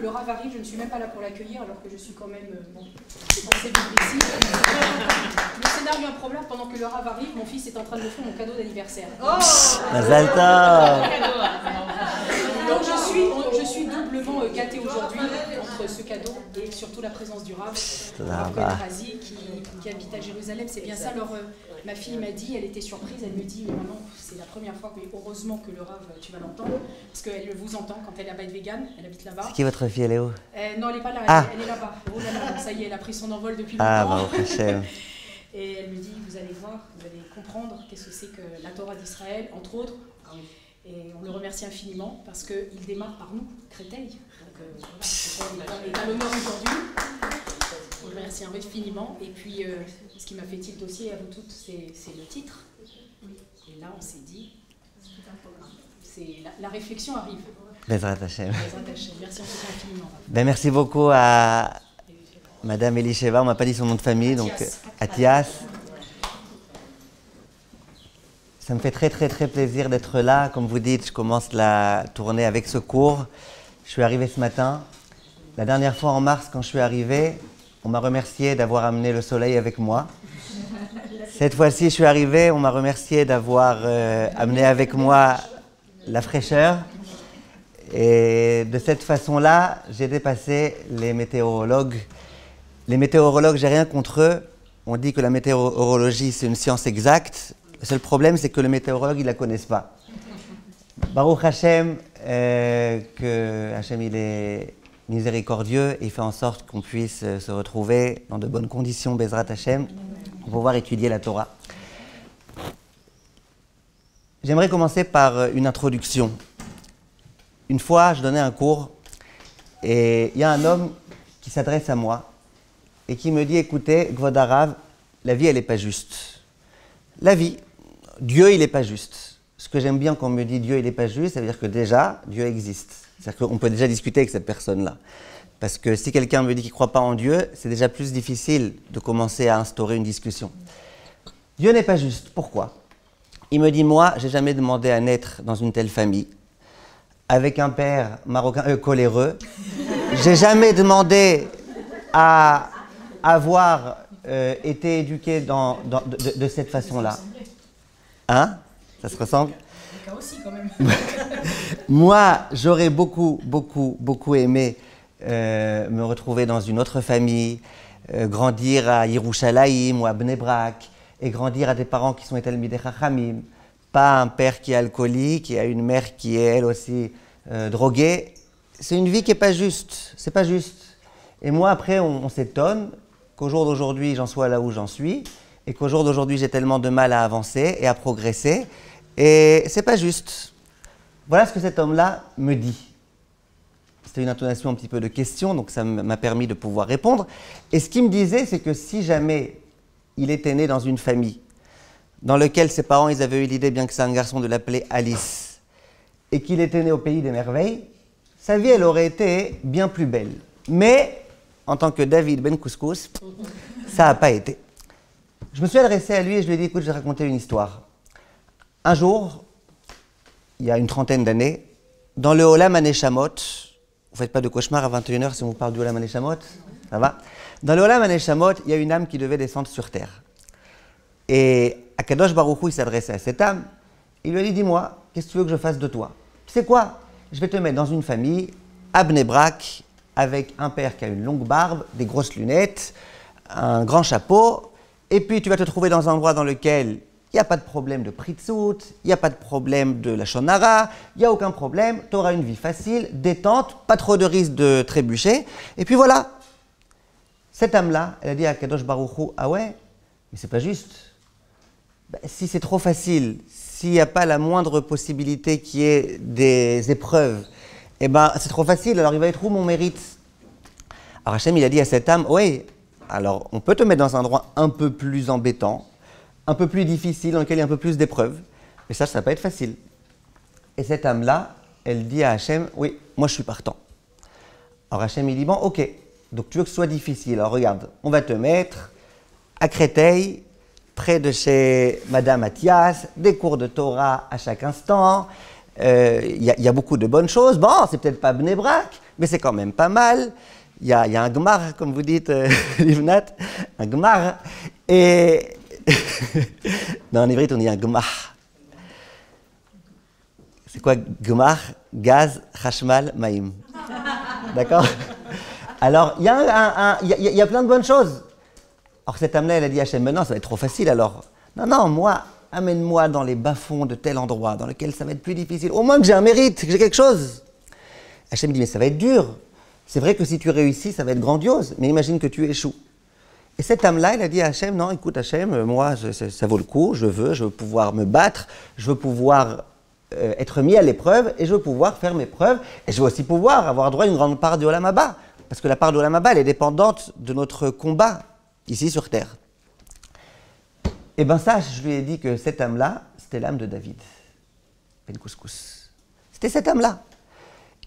Le Rav arrive, je ne suis même pas là pour l'accueillir alors que je suis quand même censée vivre ici. Le scénario improbable, pendant que le Rav arrive, mon fils est en train de m'offrir mon cadeau d'anniversaire. Oh, donc je suis doublement gâtée aujourd'hui entre ce cadeau et surtout la présence du Rav Razi qui habite à Jérusalem. C'est bien ça. Alors ma fille m'a dit, elle était surprise, elle me dit mais maman, c'est la première fois, mais heureusement que le Rav, tu vas l'entendre, parce qu'elle vous entend quand elle est à Beit Vegan, elle habite là-bas. C'est qui votre fille, elle est où? Non, elle n'est pas là, elle est là-bas. Oh là là, ça y est, elle a pris son envol depuis longtemps. Ah, bah, et elle me dit, vous allez voir, vous allez comprendre qu'est-ce que c'est que la Torah d'Israël, entre autres. Et on le remercie infiniment parce qu'il démarre par nous, Créteil. Donc voilà, il est à l'honneur aujourd'hui. On le remercie infiniment. Et puis, ce qui m'a fait tilt aussi à vous toutes, c'est le titre. Et là, on s'est dit, la réflexion arrive. Bezrat Hashem. Merci infiniment. Ben, merci beaucoup à Madame Elisheva, on ne m'a pas dit son nom de famille, donc Athias. Ça me fait très plaisir d'être là. Comme vous dites, je commence la tournée avec ce cours. Je suis arrivé ce matin. La dernière fois en mars, quand je suis arrivé, on m'a remercié d'avoir amené le soleil avec moi. Cette fois-ci, je suis arrivé, on m'a remercié d'avoir amené avec moi la fraîcheur. Et de cette façon-là, j'ai dépassé les météorologues. Les météorologues, j'ai rien contre eux. On dit que la météorologie, c'est une science exacte. Le seul problème, c'est que le météorologue, ils ne la connaissent pas. Baruch Hashem, que Hashem, il est miséricordieux et il fait en sorte qu'on puisse se retrouver dans de bonnes conditions, Bezrat Hashem, pour pouvoir étudier la Torah. J'aimerais commencer par une introduction. Une fois, je donnais un cours et il y a un homme qui s'adresse à moi et qui me dit, écoutez, Kvod Harav, la vie, elle n'est pas juste. La vie, Dieu, il n'est pas juste. Ce que j'aime bien quand on me dit Dieu, il n'est pas juste, ça veut dire que déjà, Dieu existe. C'est-à-dire qu'on peut déjà discuter avec cette personne-là. Parce que si quelqu'un me dit qu'il ne croit pas en Dieu, c'est déjà plus difficile de commencer à instaurer une discussion. Dieu n'est pas juste. Pourquoi? Il me dit, moi, je n'ai jamais demandé à naître dans une telle famille, avec un père marocain coléreux. Je n'ai jamais demandé à avoir été éduqué de cette façon-là. Hein? Ça se ressemble? Aussi, quand même. Moi, j'aurais beaucoup aimé me retrouver dans une autre famille, grandir à Yerushalayim ou à Bnei Brak, et grandir à des parents qui sont Talmidei Chachamim, pas un père qui est alcoolique et une mère qui est elle aussi droguée. C'est une vie qui n'est pas juste, c'est pas juste. Et moi, après, on s'étonne qu'au jour d'aujourd'hui, j'en sois là où j'en suis, et qu'au jour d'aujourd'hui, j'ai tellement de mal à avancer et à progresser, et c'est pas juste. Voilà ce que cet homme-là me dit. C'était une intonation un petit peu de question, donc ça m'a permis de pouvoir répondre. Et ce qu'il me disait, c'est que si jamais il était né dans une famille dans laquelle ses parents ils avaient eu l'idée, bien que c'est un garçon, de l'appeler Alice, et qu'il était né au pays des merveilles, sa vie, elle aurait été bien plus belle. Mais, en tant que David Ben Couscous, ça n'a pas été. Je me suis adressé à lui et je lui ai dit, écoute, je vais te raconter une histoire. Un jour, il y a une trentaine d'années, dans le Olam Haneshamot, vous ne faites pas de cauchemar à 21h si on vous parle du Olam Haneshamot, ça va? Dans le Olam Haneshamot, il y a une âme qui devait descendre sur terre. Et Akadosh Baruch Hu, il s'adressait à cette âme, il lui a dit, dis-moi, qu'est-ce que tu veux que je fasse de toi? Tu sais quoi? Je vais te mettre dans une famille, à Bnei Brak, avec un père qui a une longue barbe, des grosses lunettes, un grand chapeau, et puis tu vas te trouver dans un endroit dans lequel il n'y a pas de problème de pritzout, il n'y a pas de problème de lachon hara, il n'y a aucun problème, tu auras une vie facile, détente, pas trop de risque de trébucher, et puis voilà. Cette âme-là, elle a dit à Kadosh Baruch Hu, ah ouais, mais c'est pas juste. Ben, si c'est trop facile, s'il n'y a pas la moindre possibilité qu'il y ait des épreuves, eh ben c'est trop facile, alors il va être où mon mérite? Alors Hachem, il a dit à cette âme, oui, Alors, on peut te mettre dans un endroit un peu plus embêtant, un peu plus difficile, dans lequel il y a un peu plus d'épreuves. Mais ça va pas être facile. Et cette âme-là, elle dit à Hachem, oui, moi je suis partant. Alors Hachem, il dit, bon, ok, donc tu veux que ce soit difficile. Alors regarde, on va te mettre à Créteil, près de chez Madame Mathias, des cours de Torah à chaque instant. Il y a beaucoup de bonnes choses. Bon, c'est peut-être pas Bnei Brak, mais c'est quand même pas mal. Il y a un gmar, comme vous dites, Livnat, un gmar. Et non, en hébreu, on dit un gmar. C'est quoi gmar? Gaz, chashmal, maïm. D'accord? Alors, il y a plein de bonnes choses. Alors, cette âme-là, elle a dit à Hachem, maintenant, ça va être trop facile, alors. Non, moi, amène-moi dans les bas-fonds de tel endroit, dans lequel ça va être plus difficile. Au moins que j'ai un mérite, que j'ai quelque chose. Hachem dit, mais ça va être dur. C'est vrai que si tu réussis, ça va être grandiose, mais imagine que tu échoues. Et cette âme-là, elle a dit à Hachem, non, écoute Hachem, moi, ça vaut le coup, je veux pouvoir me battre, je veux pouvoir être mis à l'épreuve, et je veux pouvoir faire mes preuves, et je veux aussi pouvoir avoir droit à une grande part du Olam Haba, parce que la part du Olam Haba, elle est dépendante de notre combat, ici sur Terre. Et bien ça, je lui ai dit que cette âme-là, c'était l'âme de David, Ben Couscous. C'était cette âme-là.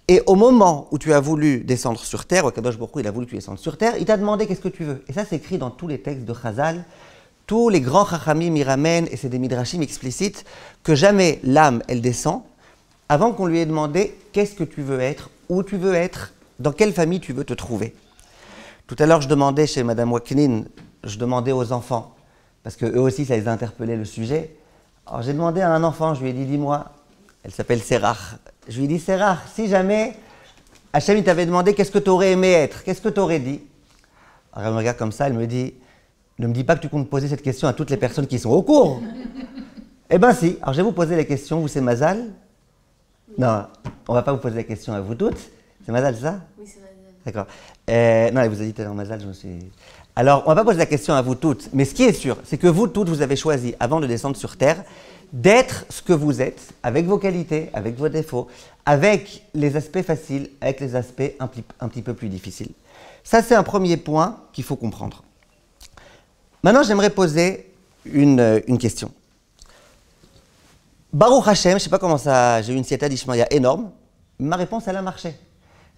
Et au moment où tu as voulu descendre sur terre, au Kadosh Baruch Hu, il a voulu que tu descendes sur terre, il t'a demandé qu'est-ce que tu veux. Et ça, c'est écrit dans tous les textes de Chazal. Tous les grands Chachamim y ramènent, et c'est des midrashim explicites, que jamais l'âme, elle descend, avant qu'on lui ait demandé qu'est-ce que tu veux être, où tu veux être, dans quelle famille tu veux te trouver. Tout à l'heure, je demandais chez Madame Waknin, je demandais aux enfants, parce qu'eux aussi, ça les a interpellés le sujet. Alors j'ai demandé à un enfant, je lui ai dit, dis-moi, elle s'appelle Serach. Je lui ai dit, Serach, si jamais Hachem il t'avait demandé qu'est-ce que tu aurais aimé être, qu'est-ce que tu aurais dit? Alors elle me regarde comme ça, elle me dit, ne me dis pas que tu comptes poser cette question à toutes les personnes qui sont au cours. Eh bien si, alors je vais vous poser la question, vous c'est Mazal? Non, on ne va pas vous poser la question à vous toutes. C'est Mazal, c'est ça? Oui, c'est Mazal. D'accord. Non, elle vous a dit tout à l'heure Mazal, je me suis... Alors, on ne va pas poser la question à vous toutes, mais ce qui est sûr, c'est que vous toutes, vous avez choisi, avant de descendre sur Terre, d'être ce que vous êtes, avec vos qualités, avec vos défauts, avec les aspects faciles, avec les aspects un petit peu plus difficiles. Ça, c'est un premier point qu'il faut comprendre. Maintenant, j'aimerais poser une question. Baruch Hashem, je ne sais pas comment ça, j'ai eu une siata d'Ishmaïa énorme, ma réponse, elle a marché.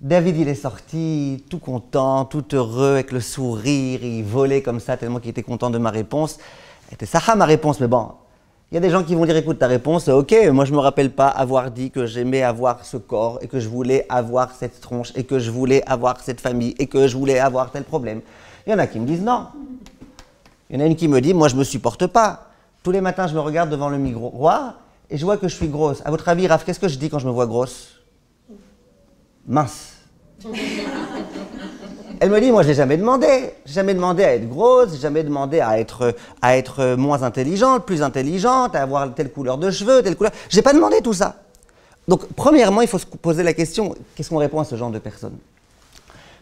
David, il est sorti tout content, tout heureux, avec le sourire, il volait comme ça, tellement qu'il était content de ma réponse. C'était ça ma réponse, mais bon, il y a des gens qui vont dire, écoute, ta réponse, ok, moi je ne me rappelle pas avoir dit que j'aimais avoir ce corps, et que je voulais avoir cette tronche, et que je voulais avoir cette famille, et que je voulais avoir tel problème. Il y en a qui me disent non. Il y en a une qui me dit, moi je ne me supporte pas. Tous les matins, je me regarde devant le miroir, et je vois que je suis grosse. À votre avis, Raph, qu'est-ce que je dis quand je me vois grosse? Mince. Elle me dit, moi, je n'ai jamais demandé. J'ai jamais demandé à être grosse, j'ai jamais demandé à être moins intelligente, plus intelligente, à avoir telle couleur de cheveux, telle couleur. Je n'ai pas demandé tout ça. Donc, premièrement, il faut se poser la question, qu'est-ce qu'on répond à ce genre de personnes?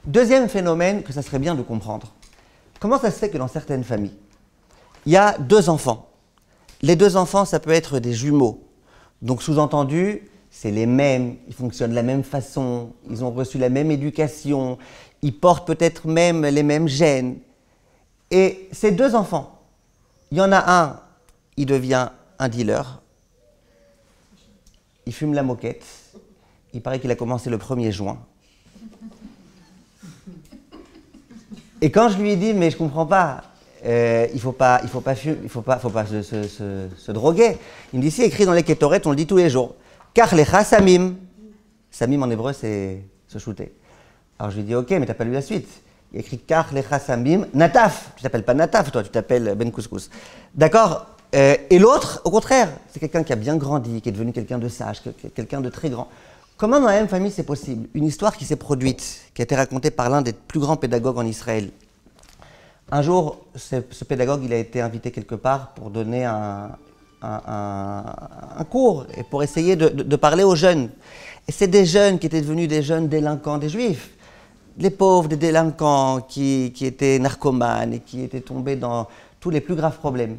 Deuxième phénomène que ça serait bien de comprendre. Comment ça se fait que dans certaines familles, il y a deux enfants? Les deux enfants, ça peut être des jumeaux. Donc, sous-entendu, c'est les mêmes, ils fonctionnent de la même façon, ils ont reçu la même éducation, ils portent peut-être même les mêmes gènes. Et ces deux enfants, il y en a un, il devient un dealer, il fume la moquette, il paraît qu'il a commencé le 1er juin. Et quand je lui ai dit, mais je comprends pas, il faut pas se droguer. Il me dit, si écrit dans les Kétoret, on le dit tous les jours. Car les samim, samim en hébreu c'est se shooter. Alors je lui dis ok, mais t'as pas lu la suite. Il y a écrit car les samim, nataf. Tu t'appelles pas nataf, toi, tu t'appelles Ben Couscous. D'accord. Et l'autre, au contraire, c'est quelqu'un qui a bien grandi, qui est devenu quelqu'un de sage, quelqu'un de très grand. Comment dans la même famille c'est possible? Une histoire qui s'est produite, qui a été racontée par l'un des plus grands pédagogues en Israël. Un jour, ce pédagogue, il a été invité quelque part pour donner un cours et pour essayer de parler aux jeunes. Et c'est des jeunes qui étaient devenus des jeunes délinquants, des juifs. Les pauvres, des délinquants qui étaient narcomanes et qui étaient tombés dans tous les plus graves problèmes.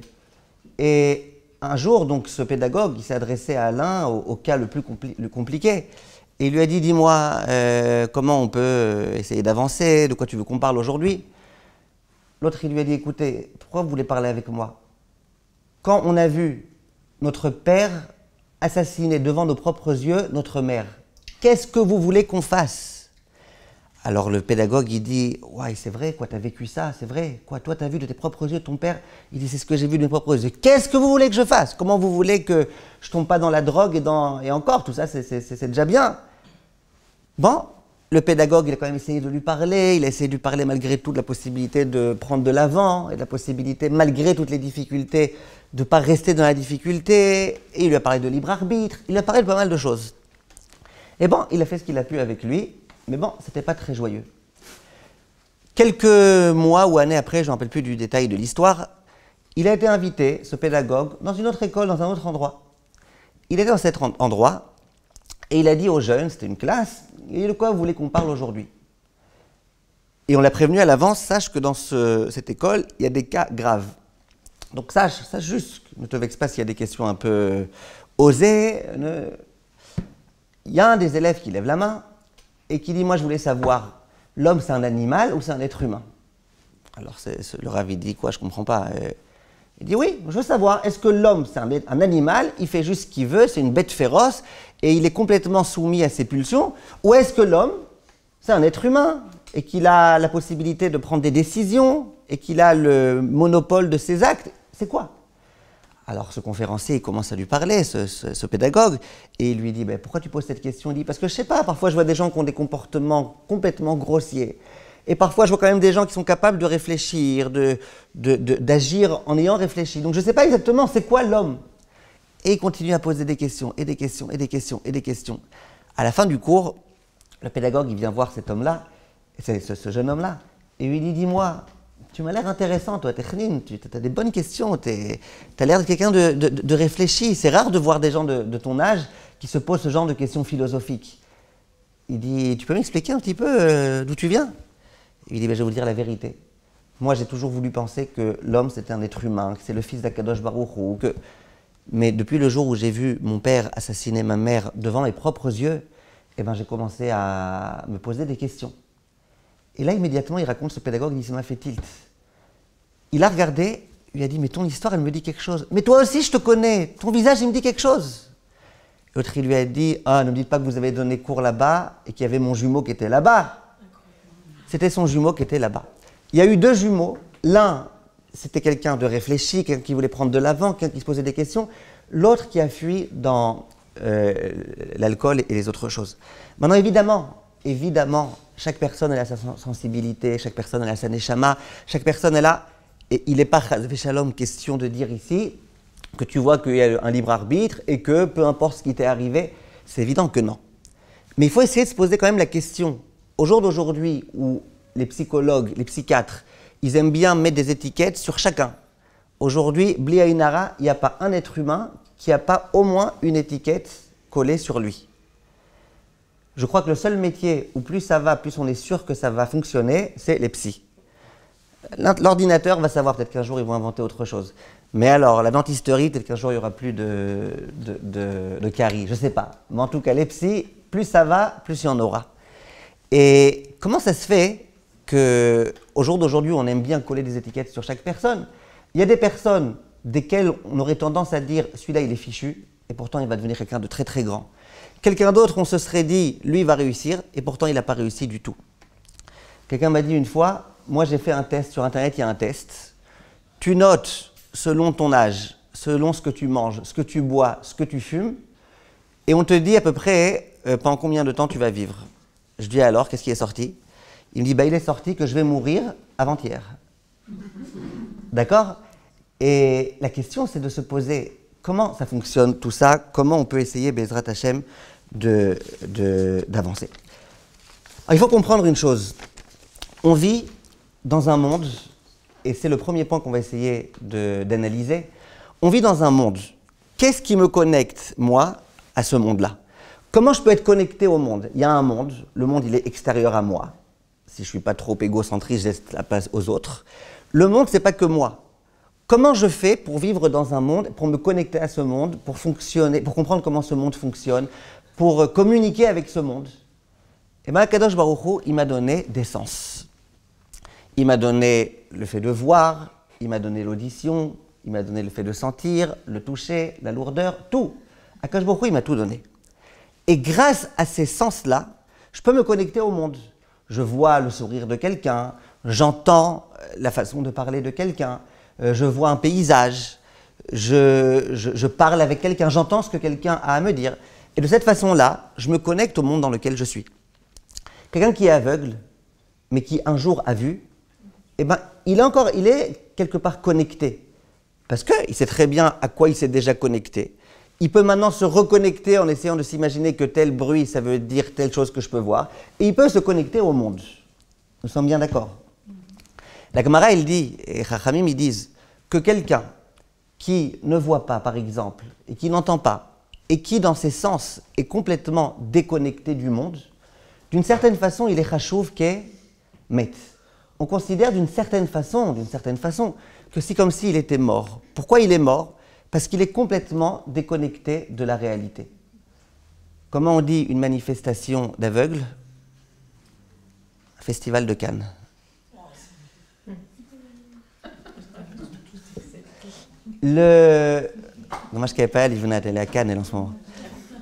Et un jour, donc, ce pédagogue, il s'est adressé à l'un au cas le plus compliqué. Et il lui a dit, dis-moi, comment on peut essayer d'avancer, de quoi tu veux qu'on parle aujourd'hui? L'autre, il lui a dit, écoutez, pourquoi vous voulez parler avec moi? Quand on a vu notre père assassiner devant nos propres yeux notre mère, qu'est-ce que vous voulez qu'on fasse? Alors le pédagogue, il dit, ouais, c'est vrai, quoi, t'as vécu ça, c'est vrai, quoi, toi, t'as vu de tes propres yeux ton père? Il dit, c'est ce que j'ai vu de mes propres yeux. Qu'est-ce que vous voulez que je fasse? Comment vous voulez que je tombe pas dans la drogue et encore, tout ça, c'est déjà bien. Bon, le pédagogue, il a quand même essayé de lui parler, il a essayé de lui parler malgré tout de la possibilité de prendre de l'avant, et de la possibilité, malgré toutes les difficultés, de ne pas rester dans la difficulté, et il lui a parlé de libre arbitre, il lui a parlé de pas mal de choses. Et bon, il a fait ce qu'il a pu avec lui, mais bon, c'était pas très joyeux. Quelques mois ou années après, je ne me rappelle plus du détail de l'histoire, il a été invité, ce pédagogue, dans une autre école, dans un autre endroit. Il était dans cet endroit, et il a dit aux jeunes, c'était une classe, il dit de quoi vous voulez qu'on parle aujourd'hui? Et on l'a prévenu à l'avance, sache que dans cette école, il y a des cas graves. Donc sache juste, ne te vexe pas s'il y a des questions un peu osées. Il y a un des élèves qui lève la main et qui dit, moi je voulais savoir, l'homme c'est un animal ou c'est un être humain? Alors le ravi dit, quoi, je ne comprends pas. Il dit, oui, je veux savoir, est-ce que l'homme c'est un animal, il fait juste ce qu'il veut, c'est une bête féroce et il est complètement soumis à ses pulsions, ou est-ce que l'homme c'est un être humain et qu'il a la possibilité de prendre des décisions et qu'il a le monopole de ses actes? C'est quoi? Alors ce conférencier, il commence à lui parler, ce pédagogue, et il lui dit, pourquoi tu poses cette question? Il dit, parce que je sais pas, parfois je vois des gens qui ont des comportements complètement grossiers, et parfois je vois quand même des gens qui sont capables de réfléchir, d'agir en ayant réfléchi. Donc je ne sais pas exactement c'est quoi l'homme. Et il continue à poser des questions, et des questions, et des questions, et des questions. À la fin du cours, le pédagogue, il vient voir cet homme-là, ce jeune homme-là, et lui dit, dis-moi, tu m'as l'air intéressant, toi, Technin, tu as des bonnes questions, tu as l'air de quelqu'un de réfléchi. C'est rare de voir des gens de ton âge qui se posent ce genre de questions philosophiques. Il dit, tu peux m'expliquer un petit peu d'où tu viens? Il dit, je vais vous dire la vérité. Moi, j'ai toujours voulu penser que l'homme, c'était un être humain, que c'est le fils d'Akadosh Baruch Hu, mais depuis le jour où j'ai vu mon père assassiner ma mère devant mes propres yeux, j'ai commencé à me poser des questions. Et là, immédiatement, il raconte, ce pédagogue, il dit, ça m'a fait tilt. Il a regardé, il lui a dit, mais ton histoire, elle me dit quelque chose. Mais toi aussi, je te connais, ton visage, il me dit quelque chose. L'autre, il lui a dit, ah, ne me dites pas que vous avez donné cours là-bas et qu'il y avait mon jumeau qui était là-bas. C'était son jumeau qui était là-bas. Il y a eu deux jumeaux. L'un, c'était quelqu'un de réfléchi, quelqu'un qui voulait prendre de l'avant, quelqu'un qui se posait des questions. L'autre qui a fui dans l'alcool et les autres choses. Maintenant, évidemment, chaque personne a sa sensibilité, chaque personne a sa neshama, chaque personne a... Et il n'est pas, Shalom, question de dire ici que tu vois qu'il y a un libre arbitre et que peu importe ce qui t'est arrivé, c'est évident que non. Mais il faut essayer de se poser quand même la question. Au jour d'aujourd'hui où les psychologues, les psychiatres, ils aiment bien mettre des étiquettes sur chacun. Aujourd'hui, Bli Ainara, il n'y a pas un être humain qui n'a pas au moins une étiquette collée sur lui. Je crois que le seul métier où plus ça va, plus on est sûr que ça va fonctionner, c'est les psys. L'ordinateur va savoir, peut-être qu'un jour ils vont inventer autre chose. Mais alors, la dentisterie, peut-être qu'un jour il n'y aura plus de caries, je ne sais pas. Mais en tout cas, les psys, plus ça va, plus il y en aura. Et comment ça se fait qu'au jour d'aujourd'hui, on aime bien coller des étiquettes sur chaque personne? Il y a des personnes desquelles on aurait tendance à dire, celui-là il est fichu, et pourtant il va devenir quelqu'un de très très grand. Quelqu'un d'autre, on se serait dit, lui il va réussir, et pourtant il n'a pas réussi du tout. Quelqu'un m'a dit une fois, moi j'ai fait un test, sur internet il y a un test, tu notes selon ton âge, selon ce que tu manges, ce que tu bois, ce que tu fumes, et on te dit à peu près pendant combien de temps tu vas vivre. Je dis alors, qu'est-ce qui est sorti? Il me dit, il est sorti que je vais mourir avant-hier. D'accord? Et la question c'est de se poser, comment ça fonctionne tout ça? Comment on peut essayer, Bezrat Hashem, d'avancer? Il faut comprendre une chose. On vit dans un monde, et c'est le premier point qu'on va essayer d'analyser, on vit dans un monde. Qu'est-ce qui me connecte, moi, à ce monde-là? Comment je peux être connecté au monde? Il y a un monde, le monde il est extérieur à moi. Si je ne suis pas trop égocentriste, je laisse la place aux autres. Le monde, ce n'est pas que moi. Comment je fais pour vivre dans un monde, pour me connecter à ce monde, pour fonctionner, pour comprendre comment ce monde fonctionne, pour communiquer avec ce monde? Eh bien, Kadosh Baruch Hu, il m'a donné des sens. Il m'a donné le fait de voir, il m'a donné l'audition, il m'a donné le fait de sentir, le toucher, la lourdeur, tout. Akadosh Baruch Hu, il m'a tout donné. Et grâce à ces sens-là, je peux me connecter au monde. Je vois le sourire de quelqu'un, j'entends la façon de parler de quelqu'un, je vois un paysage, je parle avec quelqu'un, j'entends ce que quelqu'un a à me dire. Et de cette façon-là, je me connecte au monde dans lequel je suis. Quelqu'un qui est aveugle, mais qui un jour a vu, eh ben, il est quelque part connecté. Parce qu'il sait très bien à quoi il s'est déjà connecté. Il peut maintenant se reconnecter en essayant de s'imaginer que tel bruit, ça veut dire telle chose que je peux voir. Et il peut se connecter au monde. Nous sommes bien d'accord. La Gemara, elle dit, et Chachamim, ils disent, que quelqu'un qui ne voit pas, par exemple, et qui n'entend pas, et qui, dans ses sens, est complètement déconnecté du monde, d'une certaine façon, il est chachouv qu'est met. On considère d'une certaine façon, que c'est comme s'il était mort. Pourquoi il est mort? Parce qu'il est complètement déconnecté de la réalité. Comment on dit une manifestation d'aveugles? Un festival de Cannes. Dommage qu'elle n'est pas, elle venait à Cannes, elle, en ce moment.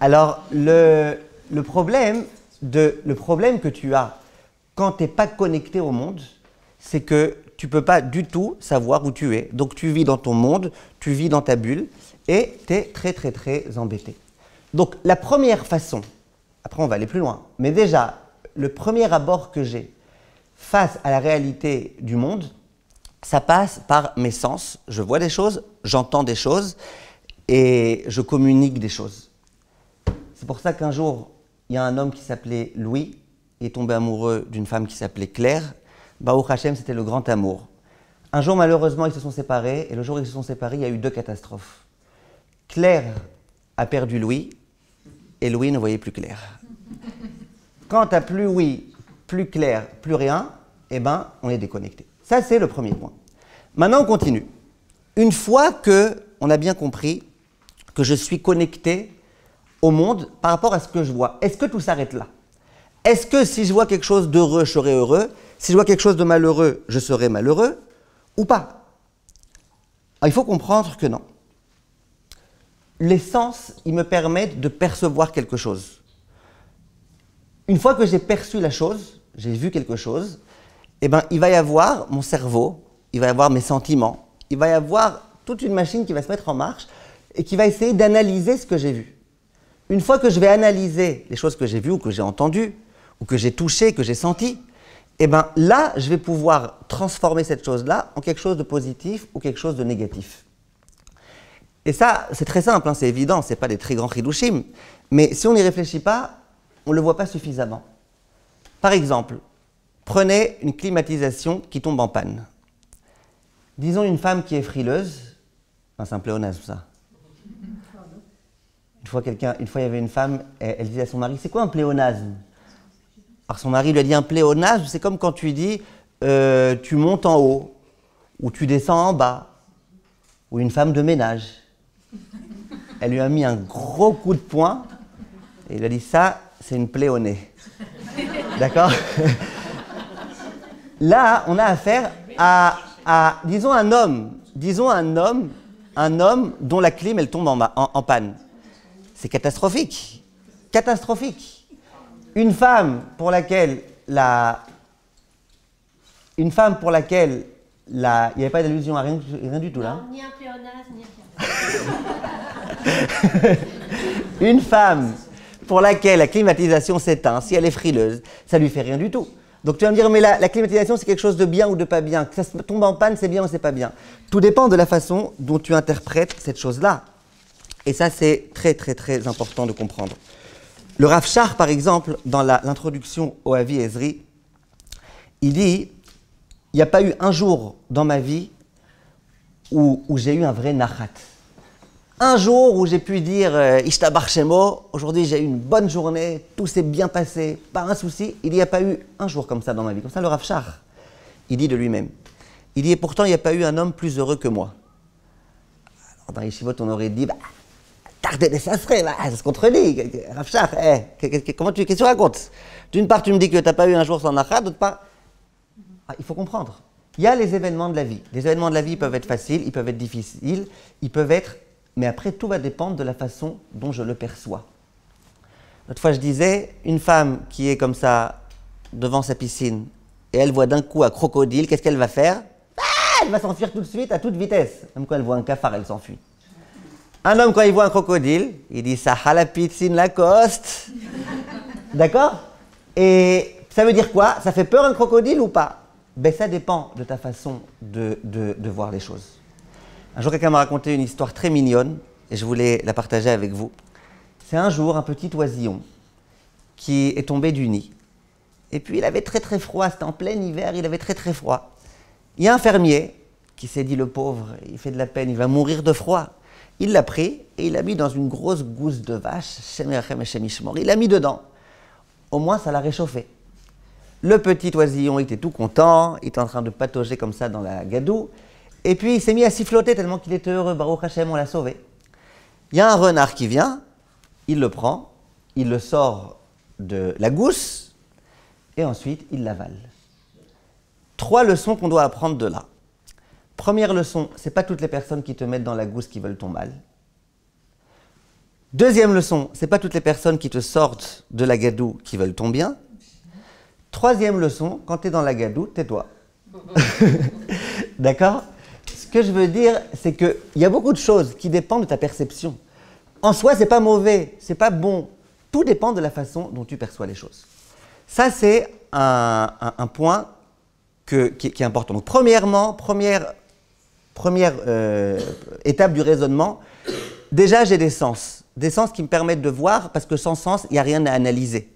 Alors, le problème que tu as quand tu n'es pas connecté au monde, c'est que tu ne peux pas du tout savoir où tu es. Donc, tu vis dans ton monde, tu vis dans ta bulle, et tu es très, très, très embêté. Donc, la première façon, après on va aller plus loin, mais déjà, le premier abord que j'ai face à la réalité du monde, ça passe par mes sens. Je vois des choses, j'entends des choses, et je communique des choses. C'est pour ça qu'un jour, il y a un homme qui s'appelait Louis, il est tombé amoureux d'une femme qui s'appelait Claire. Baruch Hashem, c'était le grand amour. Un jour, malheureusement, ils se sont séparés, et le jour où ils se sont séparés, il y a eu deux catastrophes. Claire a perdu Louis, et Louis ne voyait plus Claire. Quand tu n'as plus Louis, plus Claire, plus rien, eh ben, on est déconnecté. Ça, c'est le premier point. Maintenant, on continue. Une fois qu'on a bien compris que je suis connecté au monde par rapport à ce que je vois, est-ce que tout s'arrête là? Est-ce que si je vois quelque chose d'heureux, je serai heureux? Si je vois quelque chose de malheureux, je serai malheureux? Ou pas? Alors, il faut comprendre que non. Les sens, ils me permettent de percevoir quelque chose. Une fois que j'ai perçu la chose, j'ai vu quelque chose, eh ben, il va y avoir mon cerveau, il va y avoir mes sentiments, il va y avoir toute une machine qui va se mettre en marche et qui va essayer d'analyser ce que j'ai vu. Une fois que je vais analyser les choses que j'ai vues ou que j'ai entendues, ou que j'ai touché, que j'ai senti, eh ben, là, je vais pouvoir transformer cette chose-là en quelque chose de positif ou quelque chose de négatif. Et ça, c'est très simple, hein, c'est évident, ce n'est pas des très grands chidushim, mais si on n'y réfléchit pas, on ne le voit pas suffisamment. Par exemple, prenez une climatisation qui tombe en panne. Disons une femme qui est frileuse, c'est un pléonasme ça. Une fois, il y avait une femme, elle disait à son mari, c'est quoi un pléonasme? Alors son mari lui a dit, un pléonasme, c'est comme quand tu dis, tu montes en haut, ou tu descends en bas, ou une femme de ménage. Elle lui a mis un gros coup de poing, et il a dit, ça, c'est une plaie au nez. D'accord? Là, on a affaire à disons un homme dont la clim, elle tombe en panne. C'est catastrophique. Catastrophique. Une femme pour laquelle il n'y avait pas d'allusion à rien du tout là. Non, ni un pléonasme, ni un pléonasme. Une femme pour laquelle la climatisation s'éteint, si elle est frileuse, ça lui fait rien du tout. Donc tu vas me dire, mais la climatisation c'est quelque chose de bien ou de pas bien. Que ça tombe en panne, c'est bien ou c'est pas bien. Tout dépend de la façon dont tu interprètes cette chose-là. Et ça, c'est très, très, très important de comprendre. Le Rav Shach, par exemple, dans l'introduction au Avi Ezri, il dit, il n'y a pas eu un jour dans ma vie où j'ai eu un vrai nachat. Un jour où j'ai pu dire Ishtabar Shemo, aujourd'hui j'ai eu une bonne journée, tout s'est bien passé, pas un souci. Il n'y a pas eu un jour comme ça dans ma vie. Comme ça, le Rav Shach, il dit de lui-même. Il dit, et pourtant, il n'y a pas eu un homme plus heureux que moi. Alors, dans les Yeshivot, on aurait dit, tardez des sasserés, ça se contredit. Rav Shach, qu'est-ce que tu racontes? D'une part, tu me dis que tu n'as pas eu un jour sans nachat, d'autre part, il faut comprendre. Il y a les événements de la vie. Les événements de la vie peuvent être faciles, ils peuvent être difficiles, ils peuvent être... Mais après, tout va dépendre de la façon dont je le perçois. L'autre fois, je disais, une femme qui est comme ça, devant sa piscine, et elle voit d'un coup un crocodile, qu'est-ce qu'elle va faire? Elle va s'enfuir tout de suite, à toute vitesse. Même quand elle voit un cafard, elle s'enfuit. Un homme, quand il voit un crocodile, il dit « ça a la piscine Lacoste ». D'accord? Et ça veut dire quoi? Ça fait peur un crocodile ou pas? Ben, ça dépend de ta façon de voir les choses. Un jour, quelqu'un m'a raconté une histoire très mignonne et je voulais la partager avec vous. C'est un jour un petit oisillon qui est tombé du nid. Et puis il avait très très froid, c'était en plein hiver, il avait très très froid. Il y a un fermier qui s'est dit, le pauvre, il fait de la peine, il va mourir de froid. Il l'a pris et il l'a mis dans une grosse gousse de vache, il l'a mis dedans. Au moins ça l'a réchauffé. Le petit oisillon était tout content, il était en train de patauger comme ça dans la gadoue. Et puis il s'est mis à siffloter tellement qu'il était heureux. Baruch Hashem, on l'a sauvé. Il y a un renard qui vient, il le prend, il le sort de la gousse et ensuite il l'avale. 3 leçons qu'on doit apprendre de là. Première leçon, ce n'est pas toutes les personnes qui te mettent dans la gousse qui veulent ton mal. Deuxième leçon, ce n'est pas toutes les personnes qui te sortent de la gadoue qui veulent ton bien. Troisième leçon, quand tu es dans la gadoue, tais-toi. D'accord? Ce que je veux dire, c'est qu'il y a beaucoup de choses qui dépendent de ta perception. En soi, ce n'est pas mauvais, ce n'est pas bon. Tout dépend de la façon dont tu perçois les choses. Ça, c'est un point qui est important. Donc, premièrement, première étape du raisonnement, déjà, j'ai des sens qui me permettent de voir, parce que sans sens, il n'y a rien à analyser.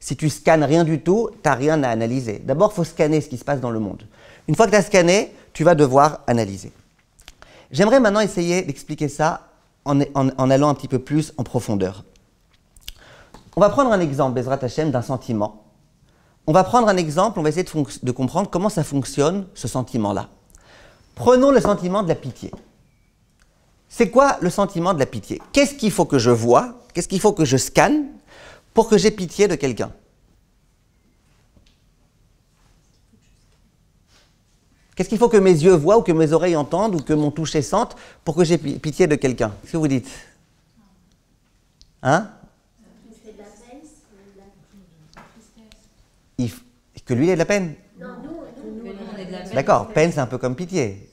Si tu scannes rien du tout, tu n'as rien à analyser. D'abord, il faut scanner ce qui se passe dans le monde. Une fois que tu as scanné, tu vas devoir analyser. J'aimerais maintenant essayer d'expliquer ça en allant un petit peu plus en profondeur. On va prendre un exemple, Bezrat Hashem, d'un sentiment. On va prendre un exemple, on va essayer de comprendre comment ça fonctionne, ce sentiment-là. Prenons le sentiment de la pitié. C'est quoi le sentiment de la pitié? Qu'est-ce qu'il faut que je vois? Qu'est-ce qu'il faut que je scanne pour que j'ai pitié de quelqu'un? Qu'est-ce qu'il faut que mes yeux voient ou que mes oreilles entendent ou que mon toucher sente pour que j'ai pitié de quelqu'un? Qu'est-ce que vous dites? Hein? Que lui ait de la peine? Non, nous, on est de la peine. D'accord, peine c'est un peu comme pitié.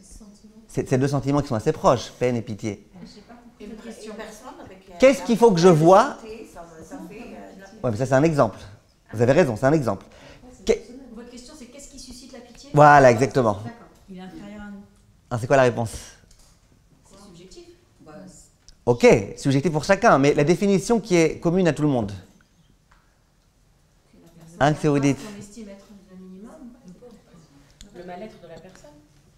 C'est 2 sentiments qui sont assez proches, peine et pitié. Qu'est-ce qu'il faut que je vois? Ouais, mais ça c'est un exemple. Vous avez raison, c'est un exemple. Votre question c'est qu'est-ce qui suscite la pitié? Voilà, exactement. D'accord. Il est inférieur à nous. Ah, c'est quoi la réponse? C'est subjectif. Ok, subjectif pour chacun, mais la définition qui est commune à tout le monde. Hein, que vous dites? On estime être le minimum. Le mal-être de la personne.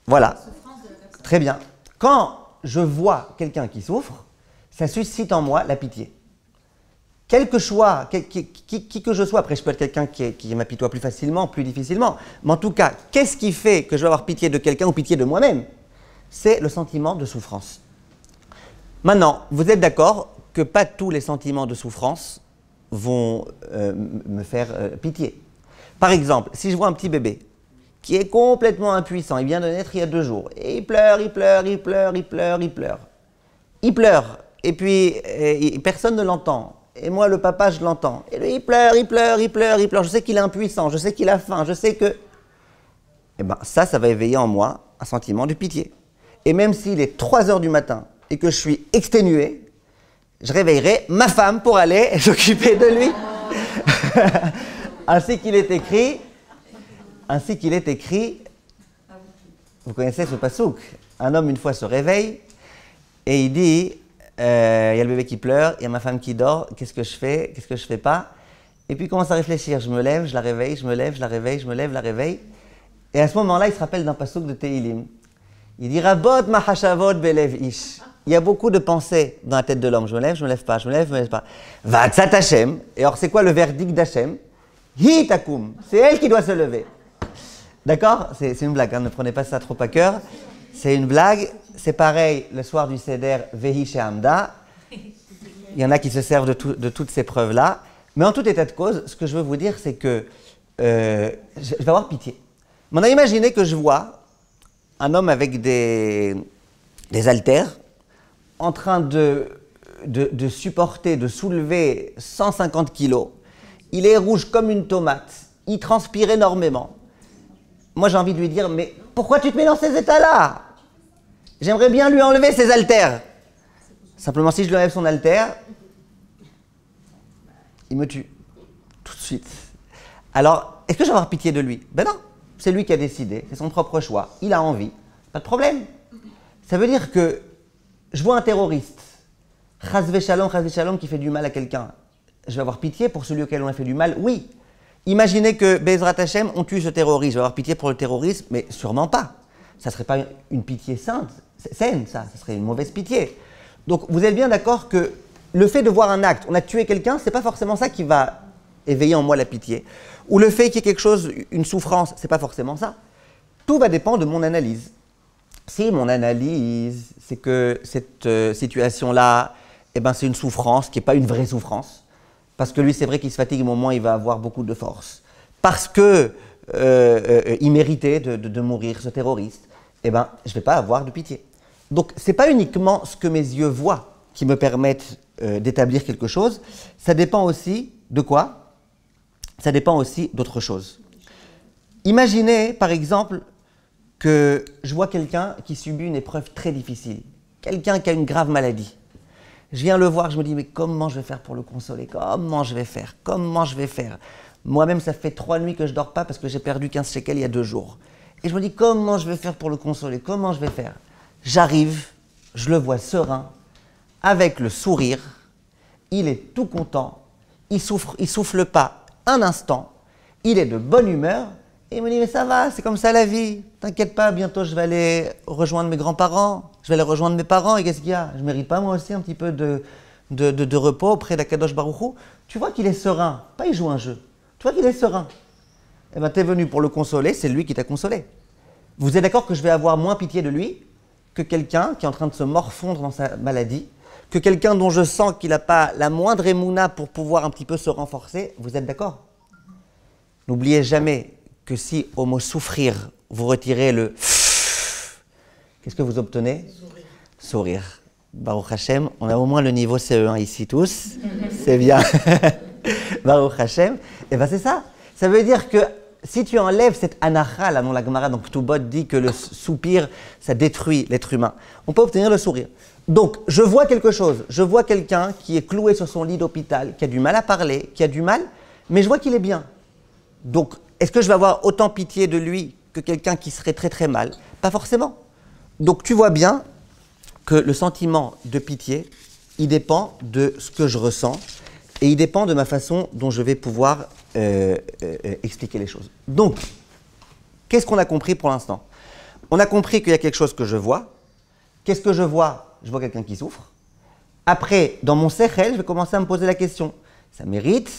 Voilà. La souffrance de la personne. Très bien. Quand je vois quelqu'un qui souffre, ça suscite en moi la pitié. Quel que soit, qui que je sois, après je peux être quelqu'un qui m'apitoie plus facilement, plus difficilement, mais en tout cas, qu'est-ce qui fait que je vais avoir pitié de quelqu'un ou pitié de moi-même? C'est le sentiment de souffrance. Maintenant, vous êtes d'accord que pas tous les sentiments de souffrance vont me faire pitié. Par exemple, si je vois un petit bébé qui est complètement impuissant, il vient de naître il y a 2 jours, et il pleure, il pleure, il pleure, il pleure, il pleure. Il pleure, et puis personne ne l'entend. Et moi, le papa, je l'entends. Et lui, il pleure, il pleure, il pleure, il pleure. Je sais qu'il est impuissant, je sais qu'il a faim, je sais que... Eh bien, ça va éveiller en moi un sentiment de pitié. Et même s'il est 3 heures du matin et que je suis exténué, je réveillerai ma femme pour aller s'occuper de lui. Ainsi qu'il est écrit, vous connaissez ce pasouk, un homme une fois se réveille et il dit, il y a le bébé qui pleure, il y a ma femme qui dort, qu'est-ce que je fais, qu'est-ce que je fais pas? Et puis il commence à réfléchir, je me lève, je la réveille, je me lève, je la réveille, je me lève, je la réveille. Et à ce moment-là, il se rappelle d'un pasouk de Tehilim. Il dit, Rabot mahashavot belev ish. Il y a beaucoup de pensées dans la tête de l'homme. Je me lève pas, je me lève pas. Vatzat Hashem. Et alors, c'est quoi le verdict d'Hashem? Hi takum. C'est elle qui doit se lever. D'accord? C'est une blague, hein, ne prenez pas ça trop à cœur. C'est une blague. C'est pareil le soir du Seder, Vehi She'amda. Il y en a qui se servent de toutes ces preuves-là. Mais en tout état de cause, ce que je veux vous dire, c'est que je vais avoir pitié. Maintenant, imaginez que je vois un homme avec des haltères, en train de supporter, de soulever 150 kilos. Il est rouge comme une tomate. Il transpire énormément. Moi, j'ai envie de lui dire, mais pourquoi tu te mets dans ces états-là? J'aimerais bien lui enlever ses haltères. Simplement, si je lui enlève son haltère, il me tue. Tout de suite. Alors, est-ce que je vais avoir pitié de lui? Ben non. C'est lui qui a décidé. C'est son propre choix. Il a envie. Pas de problème. Ça veut dire que je vois un terroriste, chasvé shalom, qui fait du mal à quelqu'un. Je vais avoir pitié pour celui auquel on a fait du mal? Oui. Imaginez que Bezrat Hashem, on tue ce terroriste. Je vais avoir pitié pour le terrorisme, mais sûrement pas. Ça ne serait pas une pitié saine, ça. Ça serait une mauvaise pitié. Donc, vous êtes bien d'accord que le fait de voir un acte, on a tué quelqu'un, ce n'est pas forcément ça qui va éveiller en moi la pitié. Ou le fait qu'il y ait quelque chose, une souffrance, ce n'est pas forcément ça. Tout va dépendre de mon analyse. Si mon analyse, c'est que cette situation-là, eh ben, c'est une souffrance qui n'est pas une vraie souffrance, parce que lui, c'est vrai qu'il se fatigue, au moment où il va avoir beaucoup de force. Parce qu'il méritait de mourir, ce terroriste, eh ben, je ne vais pas avoir de pitié. Donc, ce n'est pas uniquement ce que mes yeux voient qui me permettent d'établir quelque chose, ça dépend aussi de quoi? Ça dépend aussi d'autre chose. Imaginez, par exemple, que je vois quelqu'un qui subit une épreuve très difficile, quelqu'un qui a une grave maladie. Je viens le voir, je me dis, mais comment je vais faire pour le consoler? Comment je vais faire? Comment je vais faire? Moi-même, ça fait 3 nuits que je ne dors pas parce que j'ai perdu 15 shekels il y a 2 jours. Et je me dis, comment je vais faire pour le consoler? Comment je vais faire? J'arrive, je le vois serein, avec le sourire, il est tout content, il souffle pas un instant, il est de bonne humeur, et il me dit, mais ça va, c'est comme ça la vie, t'inquiète pas, bientôt je vais aller rejoindre mes grands-parents, je vais aller rejoindre mes parents, et qu'est-ce qu'il y a? Je ne mérite pas moi aussi un petit peu de repos auprès d'Akadosh Baruch Hu. Tu vois qu'il est serein, pas il joue un jeu, tu vois qu'il est serein. Eh bien, tu es venu pour le consoler, c'est lui qui t'a consolé. Vous êtes d'accord que je vais avoir moins pitié de lui que quelqu'un qui est en train de se morfondre dans sa maladie, que quelqu'un dont je sens qu'il n'a pas la moindre émouna pour pouvoir un petit peu se renforcer? Vous êtes d'accord? N'oubliez jamais que si au mot souffrir, vous retirez le qu'est-ce que vous obtenez? Sourire. Baruch Hashem, on a au moins le niveau CE1 ici tous, c'est bien. Baruch Hashem, et bien c'est ça. Ça veut dire que si tu enlèves cette anacha, là, dans la Gemara, donc Ktubot dit que le soupir, ça détruit l'être humain, on peut obtenir le sourire. Donc, je vois quelque chose, je vois quelqu'un qui est cloué sur son lit d'hôpital, qui a du mal à parler, qui a du mal, mais je vois qu'il est bien. Donc, est-ce que je vais avoir autant pitié de lui que quelqu'un qui serait très très mal? Pas forcément. Donc, tu vois bien que le sentiment de pitié, il dépend de ce que je ressens et il dépend de ma façon dont je vais pouvoir expliquer les choses. Donc, qu'est-ce qu'on a compris pour l'instant? On a compris qu'il y a quelque chose que je vois. Qu'est-ce que je vois? Je vois quelqu'un qui souffre. Après, dans mon sechel, je vais commencer à me poser la question. Ça mérite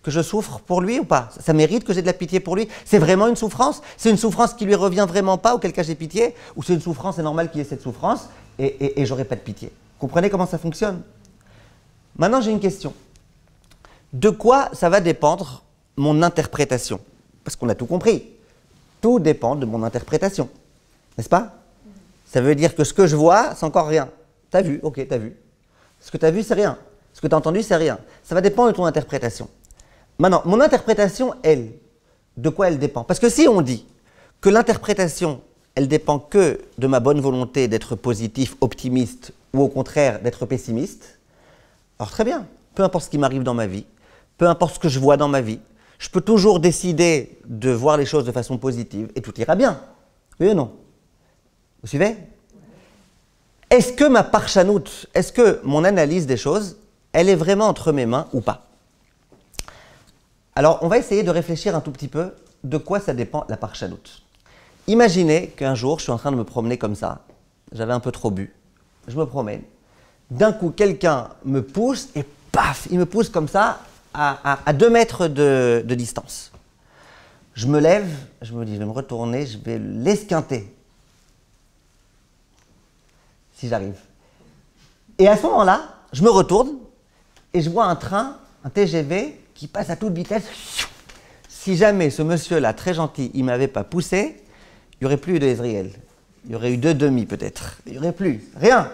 que je souffre pour lui ou pas? Ça mérite que j'ai de la pitié pour lui? C'est vraiment une souffrance? C'est une souffrance qui lui revient vraiment pas, auquel cas j'ai pitié? Ou c'est une souffrance, c'est normal qu'il y ait cette souffrance et j'aurai pas de pitié? Comprenez comment ça fonctionne? Maintenant, j'ai une question. De quoi ça va dépendre mon interprétation? Parce qu'on a tout compris. Tout dépend de mon interprétation. N'est-ce pas? Ça veut dire que ce que je vois, c'est encore rien. T'as vu, ok, t'as vu. Ce que t'as vu, c'est rien. Ce que t'as entendu, c'est rien. Ça va dépendre de ton interprétation. Maintenant, mon interprétation, elle, de quoi elle dépend? Parce que si on dit que l'interprétation, elle dépend que de ma bonne volonté d'être positif, optimiste, ou au contraire d'être pessimiste, alors très bien. Peu importe ce qui m'arrive dans ma vie, peu importe ce que je vois dans ma vie, je peux toujours décider de voir les choses de façon positive et tout ira bien. Oui ou non? Vous suivez? Est-ce que ma parchanout, est-ce que mon analyse des choses, elle est vraiment entre mes mains ou pas? Alors, on va essayer de réfléchir un tout petit peu de quoi ça dépend la parchanout. Imaginez qu'un jour, je suis en train de me promener comme ça, j'avais un peu trop bu, je me promène, d'un coup, quelqu'un me pousse et paf, il me pousse comme ça à 2 mètres de distance. Je me lève, je me dis, je vais me retourner, je vais l'esquinter. Si j'arrive. Et à ce moment-là, je me retourne et je vois un train, un TGV qui passe à toute vitesse. Si jamais ce monsieur-là, très gentil, il ne m'avait pas poussé, il n'y aurait plus eu de Ezriel. Il y aurait eu 2 demi peut-être. Il n'y aurait plus. Rien.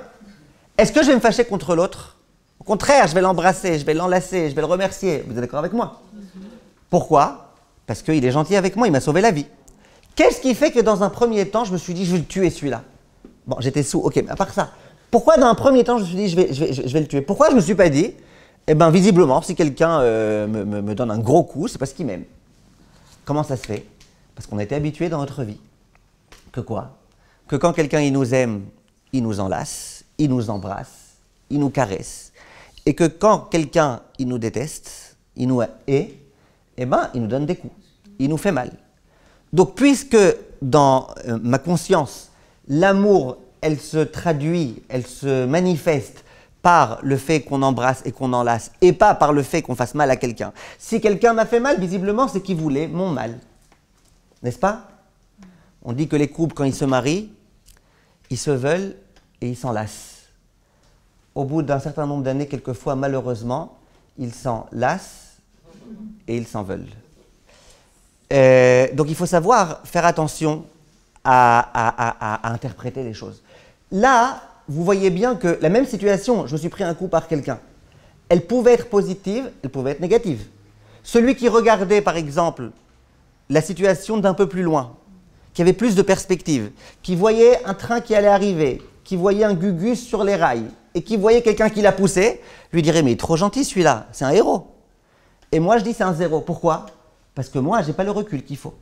Est-ce que je vais me fâcher contre l'autre? Au contraire, je vais l'embrasser, je vais l'enlacer, je vais le remercier. Vous êtes d'accord avec moi? Pourquoi? Parce qu'il est gentil avec moi, il m'a sauvé la vie. Qu'est-ce qui fait que dans un premier temps, je me suis dit, je vais le tuer celui-là? Bon, j'étais sous, ok, mais à part ça, pourquoi dans un premier temps, je me suis dit, je vais le tuer? Pourquoi je ne me suis pas dit, eh bien, visiblement, si quelqu'un me donne un gros coup, c'est parce qu'il m'aime. Comment ça se fait? Parce qu'on a été habitué dans notre vie. Que quoi? Que quand quelqu'un il nous aime, il nous enlace, il nous embrasse, il nous caresse. Et que quand quelqu'un il nous déteste, il nous hait, eh ben, il nous donne des coups, il nous fait mal. Donc, puisque dans ma conscience, l'amour, elle se traduit, elle se manifeste par le fait qu'on embrasse et qu'on enlace, et pas par le fait qu'on fasse mal à quelqu'un. Si quelqu'un m'a fait mal, visiblement, c'est qu'il voulait mon mal. N'est-ce pas? On dit que les couples, quand ils se marient, ils se veulent et ils s'enlacent. Au bout d'un certain nombre d'années, quelquefois, malheureusement, ils s'en lassent et ils s'en veulent. Donc il faut savoir faire attention à interpréter les choses. Là, vous voyez bien que la même situation, je me suis pris un coup par quelqu'un, elle pouvait être positive, elle pouvait être négative. Celui qui regardait, par exemple, la situation d'un peu plus loin, qui avait plus de perspective, qui voyait un train qui allait arriver, qui voyait un gugus sur les rails, et qui voyait quelqu'un qui l'a poussé, lui dirait « mais il est trop gentil celui-là, c'est un héros ». Et moi je dis c'est un zéro. Pourquoi? Parce que moi, je n'ai pas le recul qu'il faut.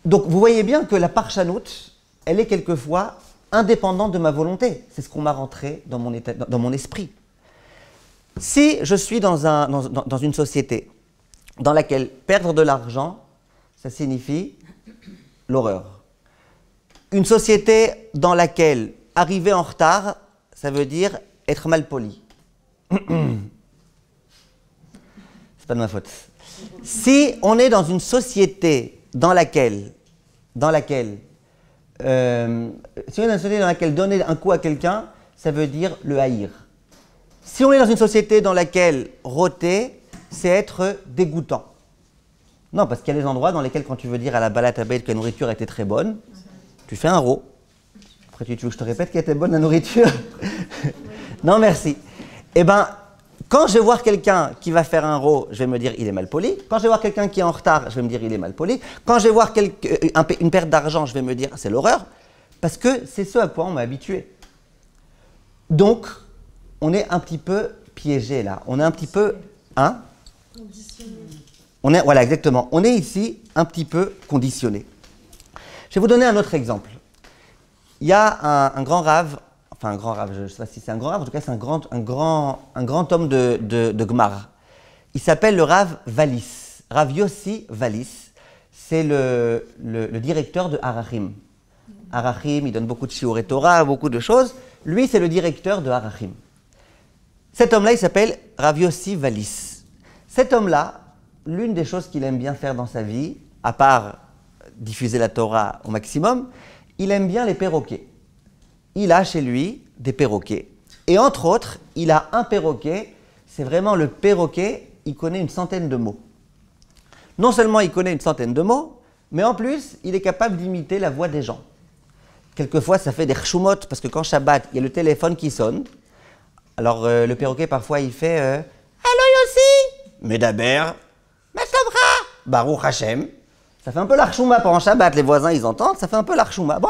Donc vous voyez bien que la parchanout, elle est quelquefois indépendante de ma volonté. C'est ce qu'on m'a rentré dans mon esprit. Si je suis dans une société dans laquelle perdre de l'argent, ça signifie l'horreur. Une société dans laquelle arriver en retard, ça veut dire être mal poli. C'est pas de ma faute. Si on est dans une société dans laquelle donner un coup à quelqu'un, ça veut dire le haïr. Si on est dans une société dans laquelle rôter, c'est être dégoûtant. Non, parce qu'il y a des endroits dans lesquels, quand tu veux dire à la balade à bête que la nourriture était très bonne, tu fais un rot. Après, tu veux que je te répète qu'elle était bonne la nourriture? Non, merci. Eh bien, quand je vais voir quelqu'un qui va faire un rot, je vais me dire il est mal poli. Quand je vais voir quelqu'un qui est en retard, je vais me dire il est mal poli. Quand je vais voir une perte d'argent, je vais me dire c'est l'horreur. Parce que c'est ce à quoi on m'a habitué. Donc, on est un petit peu piégé là. On est un petit peu... Hein? Voilà, exactement. On est ici un petit peu conditionné. Je vais vous donner un autre exemple. Il y a un grand rave, enfin un grand rave, je ne sais pas si c'est un grand rave, en tout cas c'est un grand homme de Gemara. Il s'appelle le Rav Valis, Rav Yossi Valis. C'est le directeur de Arachim. Arachim, il donne beaucoup de shiurei Torah, beaucoup de choses. Lui, c'est le directeur de Arachim. Cet homme-là, il s'appelle Rav Yossi Valis. Cet homme-là, l'une des choses qu'il aime bien faire dans sa vie, à part diffuser la Torah au maximum, il aime bien les perroquets. Il a chez lui des perroquets. Et entre autres, il a un perroquet, c'est vraiment le perroquet, il connaît une centaine de mots. Non seulement il connaît une centaine de mots, mais en plus, il est capable d'imiter la voix des gens. Quelquefois, ça fait des choumots, parce que quand Shabbat, il y a le téléphone qui sonne. Alors, le perroquet, parfois, il fait « Allô Yossi » Medaber, Mastavra, Baruch Hashem. Ça fait un peu l'archouma pendant Shabbat, les voisins, ils entendent, ça fait un peu l'archouma. Bon.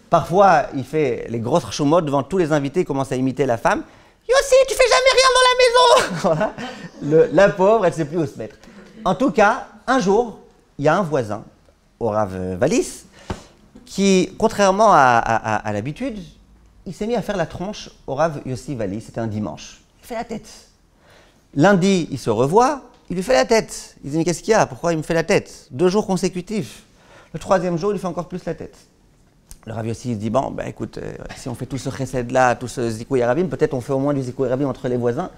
Parfois, il fait les grosses rchoumots devant tous les invités, il commence à imiter la femme. « Yossi, tu fais jamais rien dans la maison !» Voilà. La pauvre, elle ne sait plus où se mettre. En tout cas, un jour, il y a un voisin, au Rav Valis, qui, contrairement à l'habitude, il s'est mis à faire la tronche au Rav Yossi Valis. C'était un dimanche. Il fait la tête. Lundi, il se revoit, il lui fait la tête. Il dit, mais qu'est-ce qu'il y a? Pourquoi il me fait la tête? 2 jours consécutifs. Le 3e jour, il lui fait encore plus la tête. Le Rav Yossi se dit, bon, ben écoute, si on fait tout ce chesed-là, tout ce zikouï arabim, peut-être on fait au moins du zikouï arabim entre les voisins.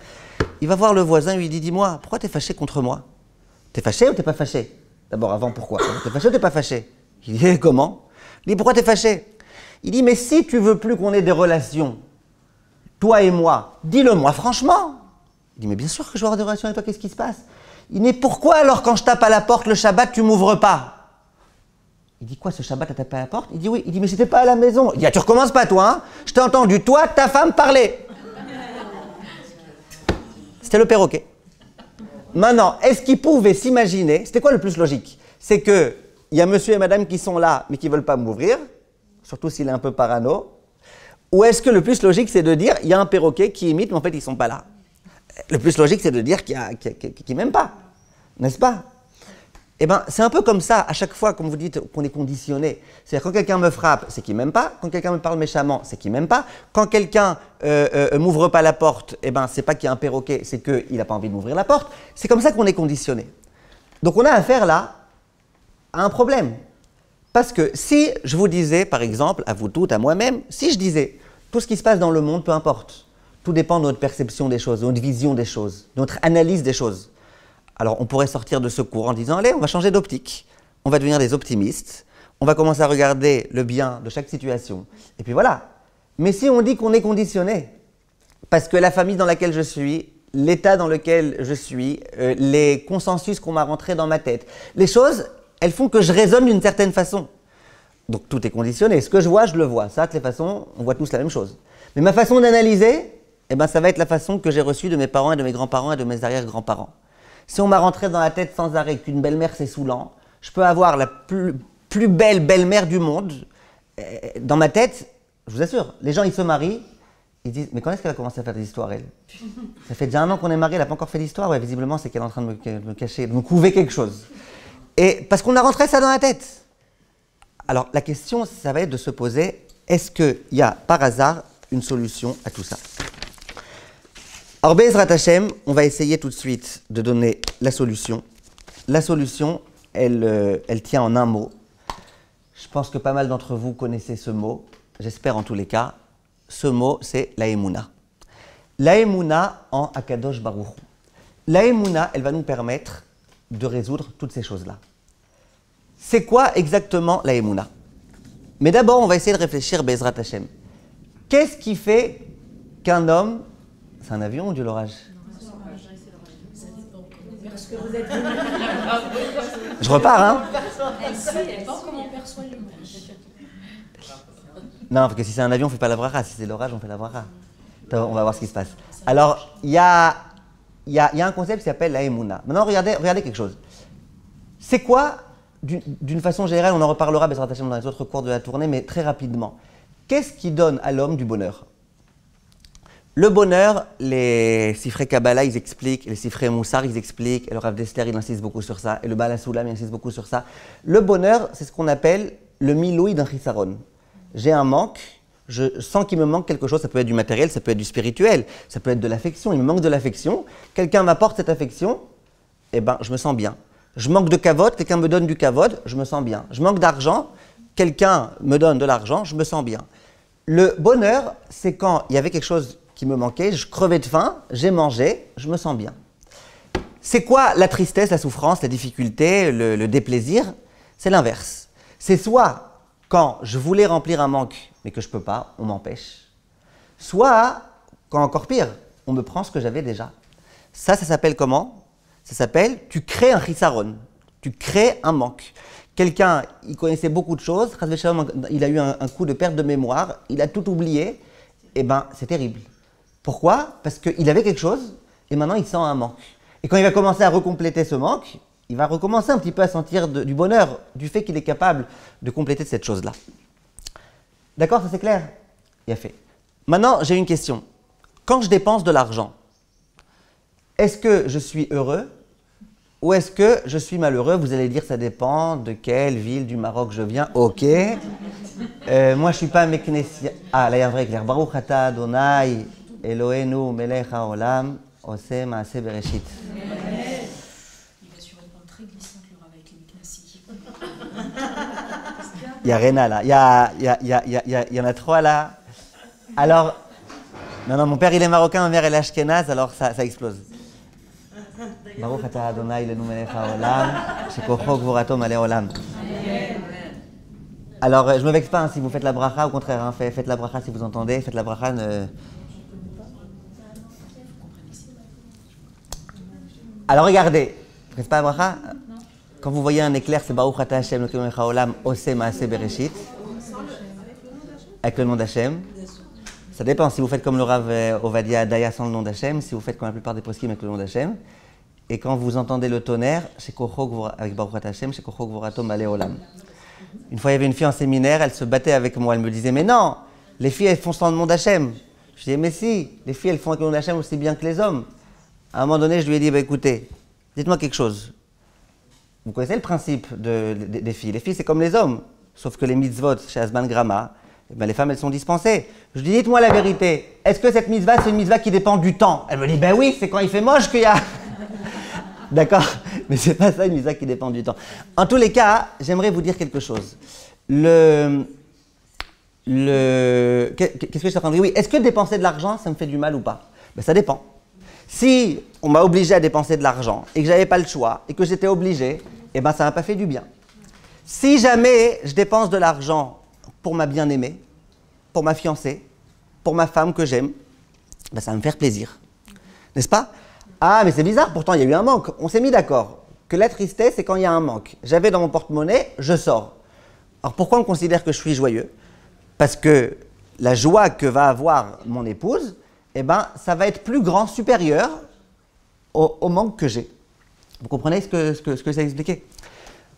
Il va voir le voisin, lui dit, dis-moi, pourquoi t'es fâché contre moi? T'es fâché ou t'es pas fâché? D'abord, avant, pourquoi? T'es fâché ou t'es pas fâché? Il dit, comment? Il dit, pourquoi t'es fâché? Il dit, mais si tu veux plus qu'on ait des relations, toi et moi, dis-le-moi franchement. Il dit, mais bien sûr que je veux avoir des relations avec toi, qu'est-ce qui se passe? Il dit, mais pourquoi alors quand je tape à la porte le Shabbat, tu m'ouvres pas? Il dit quoi, ce Shabbat, t'as tapé à la porte? Il dit oui. Il dit mais j'étais pas à la maison. Il dit ah, tu recommences pas toi, hein? Je t'ai entendu, toi, ta femme parler. C'était le perroquet. Maintenant, est-ce qu'il pouvait s'imaginer, c'était quoi le plus logique? C'est qu'il y a monsieur et madame qui sont là, mais qui ne veulent pas m'ouvrir, surtout s'il est un peu parano. Ou est-ce que le plus logique, c'est de dire, il y a un perroquet qui imite, mais en fait, ils ne sont pas là? Le plus logique, c'est de dire qu'ils ne m'aiment pas, n'est-ce pas? Eh bien, c'est un peu comme ça, à chaque fois, comme vous dites, qu'on est conditionné. C'est-à-dire, quand quelqu'un me frappe, c'est qu'il ne m'aime pas. Quand quelqu'un me parle méchamment, c'est qu'il ne m'aime pas. Quand quelqu'un m'ouvre pas la porte, eh ben, c'est pas qu'il y a un perroquet, c'est qu'il n'a pas envie de m'ouvrir la porte. C'est comme ça qu'on est conditionné. Donc, on a affaire là à un problème. Parce que si je vous disais, par exemple, à vous toutes, à moi-même, si je disais, tout ce qui se passe dans le monde, peu importe, tout dépend de notre perception des choses, de notre vision des choses, de notre analyse des choses. Alors, on pourrait sortir de ce cours en disant, allez, on va changer d'optique, on va devenir des optimistes, on va commencer à regarder le bien de chaque situation, et puis voilà. Mais si on dit qu'on est conditionné, parce que la famille dans laquelle je suis, l'état dans lequel je suis, les consensus qu'on m'a rentrés dans ma tête, les choses, elles font que je raisonne d'une certaine façon. Donc, tout est conditionné. Ce que je vois, je le vois. Ça, de toute façon, on voit tous la même chose. Mais ma façon d'analyser, eh ben, ça va être la façon que j'ai reçue de mes parents et de mes grands-parents et de mes arrière-grands-parents. Si on m'a rentré dans la tête sans arrêt qu'une belle-mère c'est saoulant, je peux avoir la plus belle belle-mère du monde. Dans ma tête, je vous assure, les gens ils se marient, ils disent mais quand est-ce qu'elle a commencé à faire des histoires elle? Ça fait déjà 1 an qu'on est mariés, elle n'a pas encore fait d'histoire. Ouais, visiblement c'est qu'elle est en train de me cacher, de me couver quelque chose. Et parce qu'on a rentré ça dans la tête. Alors la question, ça va être de se poser, est-ce qu'il y a par hasard une solution à tout ça? Alors, Be'ezrat Hashem, on va essayer tout de suite de donner la solution. La solution, elle tient en un mot. Je pense que pas mal d'entre vous connaissez ce mot, j'espère en tous les cas. Ce mot, c'est la Emouna. La Emouna en Akadosh Baruch Hu. La Emouna, elle va nous permettre de résoudre toutes ces choses-là. C'est quoi exactement la Emouna? Mais d'abord, on va essayer de réfléchir, Be'ezrat Hashem. Qu'est-ce qui fait qu'un homme... C'est un avion ou de l'orage? Je repars, hein? Non, parce que si c'est un avion, on ne fait pas la bracha. Si c'est l'orage, on fait la bracha. On va voir ce qui se passe. Alors, il y a un concept qui s'appelle la Emouna. Maintenant, regardez quelque chose. C'est quoi, d'une façon générale, on en reparlera dans les autres cours de la tournée, mais très rapidement. Qu'est-ce qui donne à l'homme du bonheur? Le bonheur, les Sifrei Kabbalah, ils expliquent, les Sifrei Moussar, ils expliquent, et le Rav Dessler, il insiste beaucoup sur ça, et le Baal HaSulam, il insiste beaucoup sur ça. Le bonheur, c'est ce qu'on appelle le miloui d'un chisaron. J'ai un manque, je sens qu'il me manque quelque chose, ça peut être du matériel, ça peut être du spirituel, ça peut être de l'affection, il me manque de l'affection, quelqu'un m'apporte cette affection, eh ben, je me sens bien. Je manque de kavod, quelqu'un me donne du kavod, je me sens bien. Je manque d'argent, quelqu'un me donne de l'argent, je me sens bien. Le bonheur, c'est quand il y avait quelque chose qui me manquait, je crevais de faim, j'ai mangé, je me sens bien. C'est quoi la tristesse, la souffrance, la difficulté, le déplaisir? C'est l'inverse. C'est soit quand je voulais remplir un manque, mais que je ne peux pas, on m'empêche. Soit, quand encore pire, on me prend ce que j'avais déjà. Ça s'appelle comment? Ça s'appelle, tu crées un chisaron, tu crées un manque. Quelqu'un, il connaissait beaucoup de choses, il a eu un coup de perte de mémoire, il a tout oublié, et ben c'est terrible. Pourquoi? Parce qu'il avait quelque chose et maintenant il sent un manque. Et quand il va commencer à recompléter ce manque, il va recommencer un petit peu à sentir du bonheur, du fait qu'il est capable de compléter cette chose-là. D'accord, ça c'est clair? Il a fait. Maintenant, j'ai une question. Quand je dépense de l'argent, est-ce que je suis heureux ou est-ce que je suis malheureux? Vous allez dire, ça dépend de quelle ville du Maroc je viens. Ok. Moi, je ne suis pas meknessia. Ah, là, il y a un vrai clair. Baruch ata Adonai Eloheinu melech haolam oseh maaseh bereshit. Il va sur une bande très glissante, le Rav, avec les Miknassi. Il y a Rena là. Il y en a 3 là. Alors, non, mon père il est marocain, ma mère elle est ashkénaze, alors ça explose. Baruch ata Adonai Eloheinu melech haolam shekocho gvorato maleh olam. Alors, je ne me vexe pas hein, si vous faites la bracha, au contraire, hein, faites la bracha si vous entendez, faites la bracha. Alors regardez, faites pas la bracha? Quand vous voyez un éclair, c'est Baruch Ata Hashem Elokeinu melech haolam oseh maaseh bereshit. Avec le nom d'Hachem. Ça dépend si vous faites comme le Rav Ovadia Adaya sans le nom d'Hachem, si vous faites comme la plupart des poskim avec le nom d'Hachem. Et quand vous entendez le tonnerre, avec Baruch Ata Hashem, Shekocho Gvorato Maleh Olam. Une fois, il y avait une fille en séminaire, elle se battait avec moi. Elle me disait, mais non, les filles, elles font sans le nom d'Hachem. Je disais, mais si, les filles, elles font avec le nom d'Hachem aussi bien que les hommes. À un moment donné, je lui ai dit, bah, écoutez, dites-moi quelque chose. Vous connaissez le principe des filles. Les filles, c'est comme les hommes. Sauf que les mitzvot, chez Asban Grama, eh ben, les femmes, elles sont dispensées. Je dis, dites-moi la vérité. Est-ce que cette mitzvah, c'est une mitzvah qui dépend du temps? Elle me dit, ben oui, c'est quand il fait moche qu'il y a... D'accord? Mais c'est pas ça une mitzvah qui dépend du temps. En tous les cas, j'aimerais vous dire quelque chose. Qu'est-ce que je suis en train de dire? Oui, est-ce que dépenser de l'argent, ça me fait du mal ou pas? Ben, ça dépend. Si on m'a obligé à dépenser de l'argent et que j'avais pas le choix et que j'étais obligé, eh ben ça m'a pas fait du bien. Si jamais je dépense de l'argent pour ma bien-aimée, pour ma fiancée, pour ma femme que j'aime, ben ça va me faire plaisir. N'est-ce pas? Ah, mais c'est bizarre, pourtant il y a eu un manque. On s'est mis d'accord que la tristesse, c'est quand il y a un manque. J'avais dans mon porte-monnaie, je sors. Alors pourquoi on considère que je suis joyeux? Parce que la joie que va avoir mon épouse, eh ben, ça va être plus grand, supérieur au manque que j'ai. Vous comprenez ce que ça expliqué?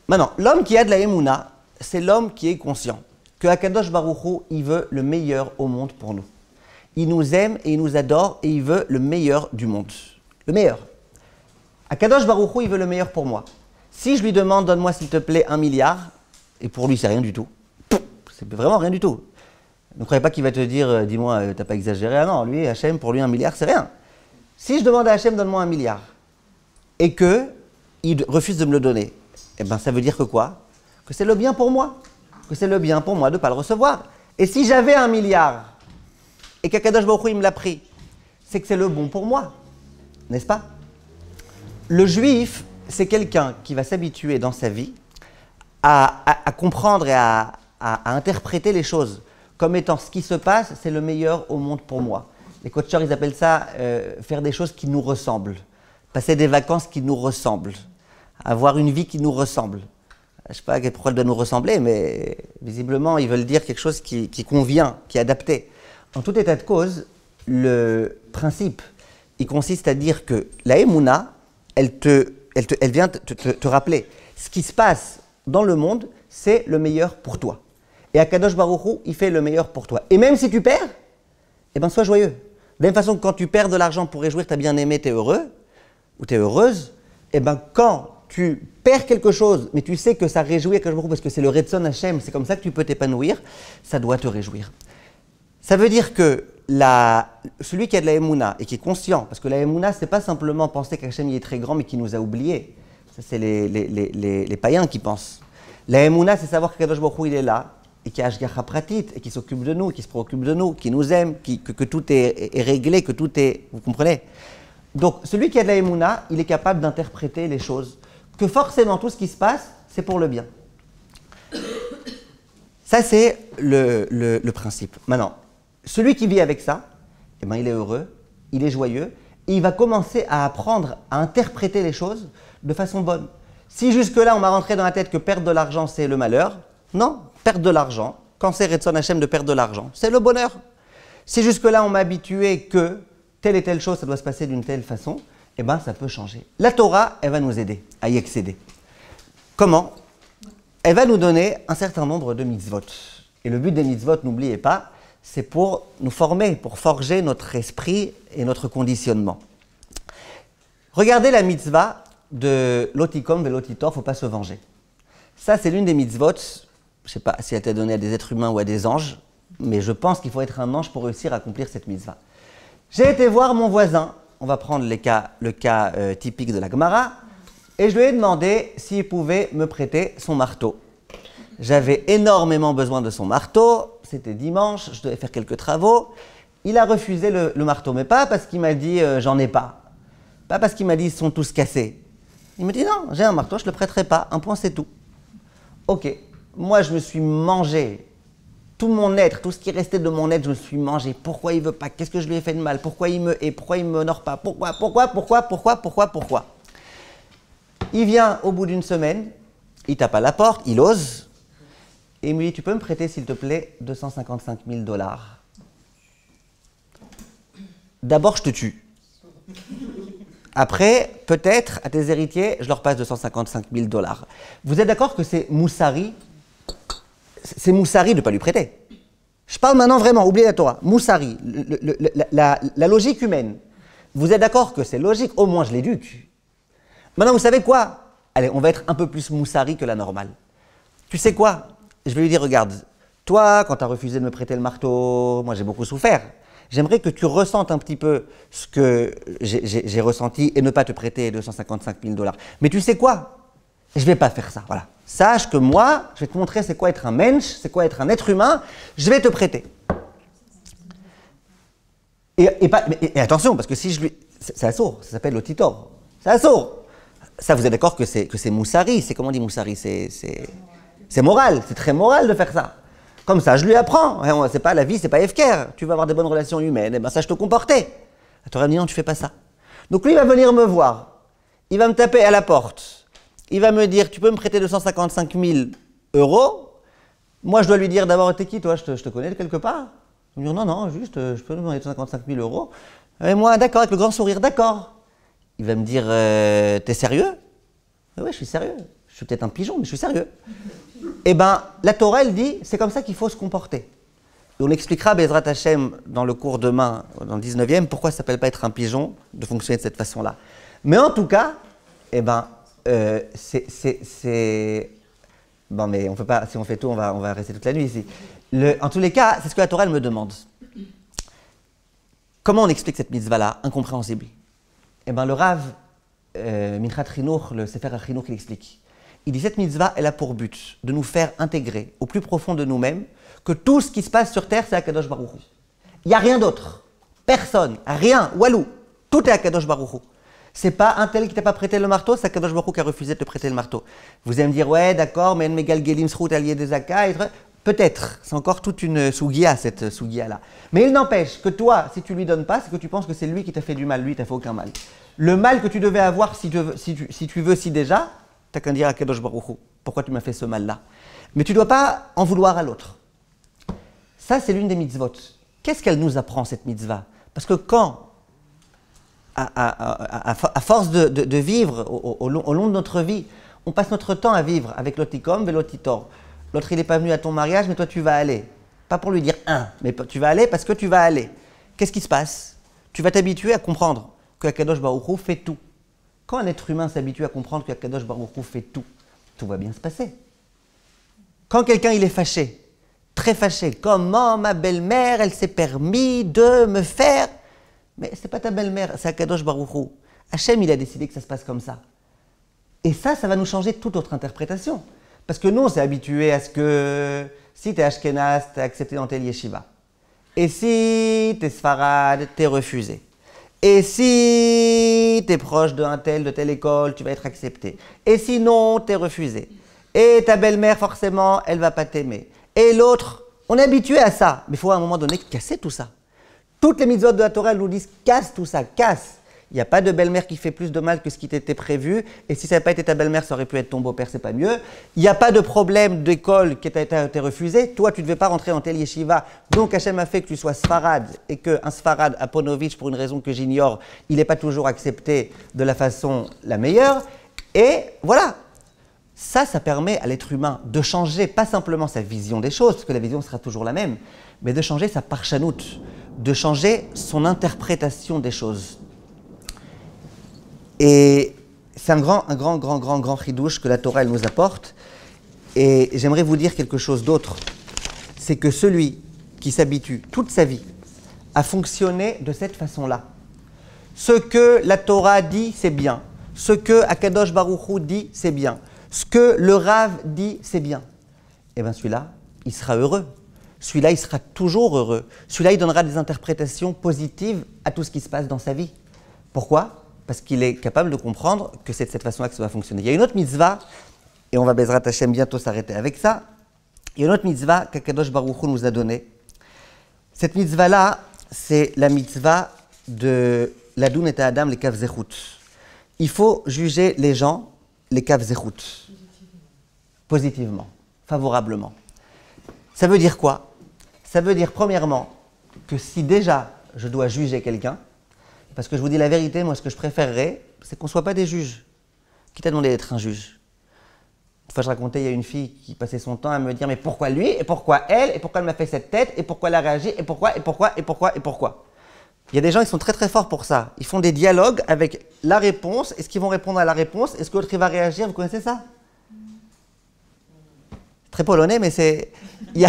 Maintenant, l'homme qui a de la émouna, c'est l'homme qui est conscient que Akadosh Baruch Hu, il veut le meilleur au monde pour nous. Il nous aime et il nous adore et il veut le meilleur du monde. Le meilleur. Akadosh Baruch Hu, il veut le meilleur pour moi. Si je lui demande, donne-moi s'il te plaît 1 milliard, et pour lui, c'est rien du tout. C'est vraiment rien du tout. Ne croyez pas qu'il va te dire, dis-moi, t'as pas exagéré. Ah non, lui, Hachem, pour lui, 1 milliard, c'est rien. Si je demande à Hachem, donne-moi 1 milliard, et qu'il refuse de me le donner, eh ben, ça veut dire que quoi? Que c'est le bien pour moi. Que c'est le bien pour moi de ne pas le recevoir. Et si j'avais 1 milliard, et qu'Akadosh Baruch Hu, il me l'a pris, c'est que c'est le bon pour moi. N'est-ce pas? Le juif, c'est quelqu'un qui va s'habituer dans sa vie à comprendre et à interpréter les choses comme étant ce qui se passe, c'est le meilleur au monde pour moi. Les coachers, ils appellent ça faire des choses qui nous ressemblent, passer des vacances qui nous ressemblent, avoir une vie qui nous ressemble. Je ne sais pas pourquoi elle doit nous ressembler, mais visiblement, ils veulent dire quelque chose qui convient, qui est adapté. En tout état de cause, le principe, il consiste à dire que la Emouna, elle vient te rappeler ce qui se passe dans le monde, c'est le meilleur pour toi. Et Akadosh Baruch Hu, il fait le meilleur pour toi. Et même si tu perds, eh ben sois joyeux. De la même façon que quand tu perds de l'argent pour réjouir ta bien-aimée, tu es heureux ou tu es heureuse, eh ben quand tu perds quelque chose, mais tu sais que ça réjouit Akadosh Baruch Hu parce que c'est le Retzon Hashem, c'est comme ça que tu peux t'épanouir, ça doit te réjouir. Ça veut dire que celui qui a de la Emouna et qui est conscient, parce que la Emouna, ce n'est pas simplement penser qu'Hachem est très grand mais qu'il nous a oubliés. Ça, c'est les païens qui pensent. La Emouna, c'est savoir qu'Akadosh Baruch Hu, il est là, et qui a Ashgacha Pratit, et qui s'occupe de nous, qui se préoccupe de nous, qui nous aime, que tout est réglé, que tout est... Vous comprenez? Donc, celui qui a de la Emouna, il est capable d'interpréter les choses, que forcément, tout ce qui se passe, c'est pour le bien. Ça, c'est le principe. Maintenant, celui qui vit avec ça, eh ben, il est heureux, il est joyeux, et il va commencer à apprendre à interpréter les choses de façon bonne. Si jusque-là, on m'a rentré dans la tête que perdre de l'argent, c'est le malheur, non, perdre de l'argent, quand c'est Retzon Hashem de perdre de l'argent, c'est le bonheur. Si jusque-là, on m'a habitué que telle et telle chose, ça doit se passer d'une telle façon, eh bien, ça peut changer. La Torah, elle va nous aider à y accéder. Comment? Elle va nous donner un certain nombre de mitzvot. Et le but des mitzvot, n'oubliez pas, c'est pour nous former, pour forger notre esprit et notre conditionnement. Regardez la mitzvah de l'otikom velotitor, il ne faut pas se venger. Ça, c'est l'une des mitzvot, je ne sais pas si elle était donnée à des êtres humains ou à des anges, mais je pense qu'il faut être un ange pour réussir à accomplir cette mitzvah. J'ai été voir mon voisin, on va prendre le cas typique de la Gemara, et je lui ai demandé s'il pouvait me prêter son marteau. J'avais énormément besoin de son marteau, c'était dimanche, je devais faire quelques travaux. Il a refusé le marteau, mais pas parce qu'il m'a dit j'en ai pas. Pas parce qu'il m'a dit ils sont tous cassés. Il me dit non, j'ai un marteau, je ne le prêterai pas, un point c'est tout. Ok, moi je me suis mangé tout mon être, tout ce qui restait de mon être, je me suis mangé. Pourquoi il ne veut pas? Qu'est-ce que je lui ai fait de mal? Pourquoi il me hait? Pourquoi il ne m'honore pas? Pourquoi? Il vient au bout d'une semaine, il tape à la porte, il ose, et il me dit, tu peux me prêter s'il te plaît 255 000 dollars. D'abord, je te tue. Après, peut-être, à tes héritiers, je leur passe 255 000 dollars. Vous êtes d'accord que c'est Moussari? C'est Moussari de ne pas lui prêter. Je parle maintenant vraiment, oubliez la Torah. Moussari, la logique humaine. Vous êtes d'accord que c'est logique? Au moins, je l'éduque. Maintenant, vous savez quoi? Allez, on va être un peu plus Moussari que la normale. Tu sais quoi? Je vais lui dire, regarde, toi, quand tu as refusé de me prêter le marteau, moi j'ai beaucoup souffert. J'aimerais que tu ressentes un petit peu ce que j'ai ressenti et ne pas te prêter 255 000 dollars. Mais tu sais quoi? Je ne vais pas faire ça. Voilà. Sache que moi, je vais te montrer c'est quoi être un mensch, c'est quoi être un être humain. Je vais te prêter. Et attention, parce que si je lui... C'est assourd, ça s'appelle le titor. C'est assourd. Ça, vous êtes d'accord que c'est Moussari? C'est comment on dit Moussari? C'est moral, c'est très moral de faire ça. Comme ça, je lui apprends. C'est pas la vie, c'est pas Efker. Tu vas avoir des bonnes relations humaines, et ben sache te comporter. Tu aurais dit non, tu fais pas ça. Donc lui, il va venir me voir. Il va me taper à la porte. Il va me dire, tu peux me prêter 255 000 euros? Moi, je dois lui dire d'abord, t'es qui toi? Je te connais de quelque part? Il me dit, non, juste, je peux me demander 255 000 euros. Et moi, d'accord, avec le grand sourire, d'accord. Il va me dire, t'es sérieux? Oui, je suis sérieux. Je suis peut-être un pigeon, mais je suis sérieux. Eh bien, la Torah, elle dit, c'est comme ça qu'il faut se comporter. Et on expliquera, Bezrat Hashem, dans le cours demain, dans le 19e, pourquoi ça ne s'appelle pas être un pigeon, de fonctionner de cette façon-là. Mais en tout cas, eh ben, bon, mais on peut pas, si on fait tout, on va rester toute la nuit ici. En tous les cas, c'est ce que la Torah, elle me demande. Comment on explique cette mitzvah-là, incompréhensible? Eh bien, le Rav, Minchat Chinuch, le Sefer HaChinuch, il explique. Il dit cette mitzvah, elle a pour but de nous faire intégrer au plus profond de nous-mêmes que tout ce qui se passe sur terre, c'est Akadosh Baruch Hu. Il n'y a rien d'autre. Personne, rien, walou. Tout est Akadosh Baruch Hu. C'est pas un tel qui t'a pas prêté le marteau, c'est Akadosh Baruch Hu qui a refusé de te prêter le marteau. Vous allez me dire, ouais, d'accord, mais Megal Gelim Srout allié des Zaka, peut-être. C'est encore toute une sougia, cette sougia-là. Mais il n'empêche que toi, si tu lui donnes pas, c'est que tu penses que c'est lui qui t'a fait du mal. Lui, il t'a fait aucun mal. Le mal que tu devais avoir, si tu veux si déjà, t'as qu'à dire à Kadosh Baruch Hu, pourquoi tu m'as fait ce mal-là? Mais tu ne dois pas en vouloir à l'autre. Ça, c'est l'une des mitzvot. Qu'est-ce qu'elle nous apprend, cette mitzvah? Parce que quand, à force de vivre au long de notre vie, on passe notre temps à vivre avec l'otikom et l'otitor. L'autre, il n'est pas venu à ton mariage, mais toi, tu vas aller. Pas pour lui dire mais tu vas aller parce que tu vas aller. Qu'est-ce qui se passe? Tu vas t'habituer à comprendre que Kadosh Baruch Hu fait tout. Quand un être humain s'habitue à comprendre que Kadosh Baruch Hu fait tout, tout va bien se passer. Quand quelqu'un il est fâché, très fâché, comment ma belle-mère elle s'est permis de me faire? Mais c'est pas ta belle-mère, c'est Kadosh Baruch Hu. Hachem il a décidé que ça se passe comme ça. Et ça va nous changer toute autre interprétation. Parce que nous on s'est habitué à ce que si tu es Ashkenaz, tu es accepté dans tel yeshiva. Et si tu es Sfarad, tu es refusé. Et si tu es proche d'un tel, de telle école, tu vas être accepté. Et sinon, tu es refusé. Et ta belle-mère, forcément, elle ne va pas t'aimer. Et l'autre, on est habitué à ça. Mais il faut à un moment donné casser tout ça. Toutes les mitzvot de la Torah nous disent casse tout ça, casse. Il n'y a pas de belle-mère qui fait plus de mal que ce qui t'était prévu. Et si ça n'avait pas été ta belle-mère, ça aurait pu être ton beau-père, c'est pas mieux. Il n'y a pas de problème d'école qui t'a été refusé. Toi, tu ne devais pas rentrer en tel yeshiva. Donc, Hachem a fait que tu sois Sfarad et qu'un Sfarad à Ponovitch, pour une raison que j'ignore, il n'est pas toujours accepté de la façon la meilleure. Et voilà. Ça permet à l'être humain de changer pas simplement sa vision des choses, parce que la vision sera toujours la même, mais de changer sa parchanout, de changer son interprétation des choses. Et c'est un grand chidouche que la Torah elle nous apporte. Et j'aimerais vous dire quelque chose d'autre. C'est que celui qui s'habitue toute sa vie à fonctionner de cette façon-là, ce que la Torah dit, c'est bien. Ce que Akadosh Baruch Hu dit, c'est bien. Ce que le Rav dit, c'est bien. Et bien celui-là, il sera heureux. Celui-là, il sera toujours heureux. Celui-là, il donnera des interprétations positives à tout ce qui se passe dans sa vie. Pourquoi ? Parce qu'il est capable de comprendre que c'est de cette façon-là que ça va fonctionner. Il y a une autre mitzvah, et on va Bezrat Hashem bientôt s'arrêter avec ça. Il y a une autre mitzvah qu'Akadosh Baruch Hu nous a donnée. Cette mitzvah-là, c'est la mitzvah de l'Adoun et Adam, les Kav Zechut. Il faut juger les gens, les kav zechut. Positivement, favorablement. Ça veut dire quoi? Ça veut dire premièrement que si déjà je dois juger quelqu'un, parce que je vous dis la vérité, moi ce que je préférerais, c'est qu'on ne soit pas des juges. Qui t'a demandé d'être un juge? Une fois je racontais, il y a une fille qui passait son temps à me dire mais pourquoi lui, et pourquoi elle, et pourquoi elle m'a fait cette tête, et pourquoi elle a réagi, et pourquoi, et pourquoi, et pourquoi, et pourquoi. Il y a des gens qui sont très très forts pour ça. Ils font des dialogues avec la réponse, est-ce qu'ils vont répondre à la réponse, est-ce que l'autre va réagir, vous connaissez ça? Très polonais, mais c'est... Il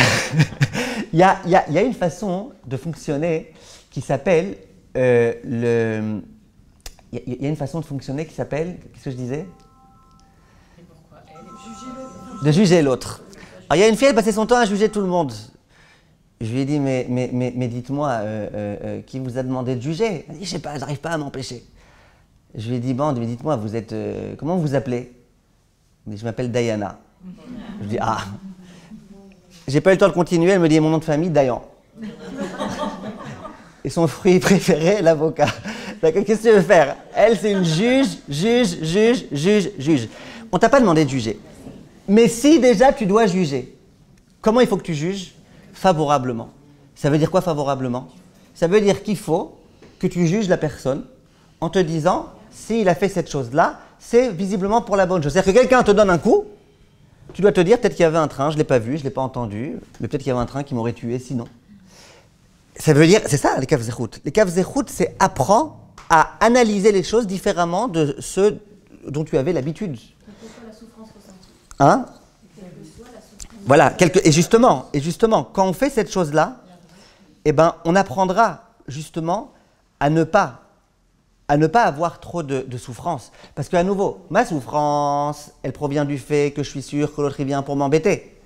y a une façon de fonctionner qui s'appelle Il y a une façon de fonctionner qui s'appelle... Qu'est-ce que je disais? De juger l'autre. Alors il y a une fille, elle passait son temps à juger tout le monde. Je lui ai dit, mais dites-moi, qui vous a demandé de juger? Elle dit, je sais pas, j'arrive pas à m'empêcher. Je lui ai dit, bon, dites-moi, vous êtes... comment vous vous appelez? Elle me dit, je m'appelle Diana. Je dis, ah. J'ai pas eu le temps de continuer, elle me dit, mon nom de famille, Dayan. Et son fruit préféré, l'avocat. Qu'est-ce que tu veux faire? Elle, c'est une juge. On t'a pas demandé de juger. Mais si déjà tu dois juger, comment il faut que tu juges? Favorablement. Ça veut dire quoi favorablement? Ça veut dire qu'il faut que tu juges la personne en te disant, s'il a fait cette chose-là, c'est visiblement pour la bonne chose. C'est-à-dire que quelqu'un te donne un coup, tu dois te dire, peut-être qu'il y avait un train, je ne l'ai pas vu, je ne l'ai pas entendu, mais peut-être qu'il y avait un train qui m'aurait tué sinon. Ça veut dire, c'est ça les kav zechut. Les kav zechut, c'est apprends à analyser les choses différemment de ceux dont tu avais l'habitude. Hein? Voilà, et justement, quand on fait cette chose-là, eh ben, on apprendra justement à ne pas avoir trop de souffrance. Parce qu'à nouveau, ma souffrance, elle provient du fait que je suis sûr que l'autre il vient pour m'embêter.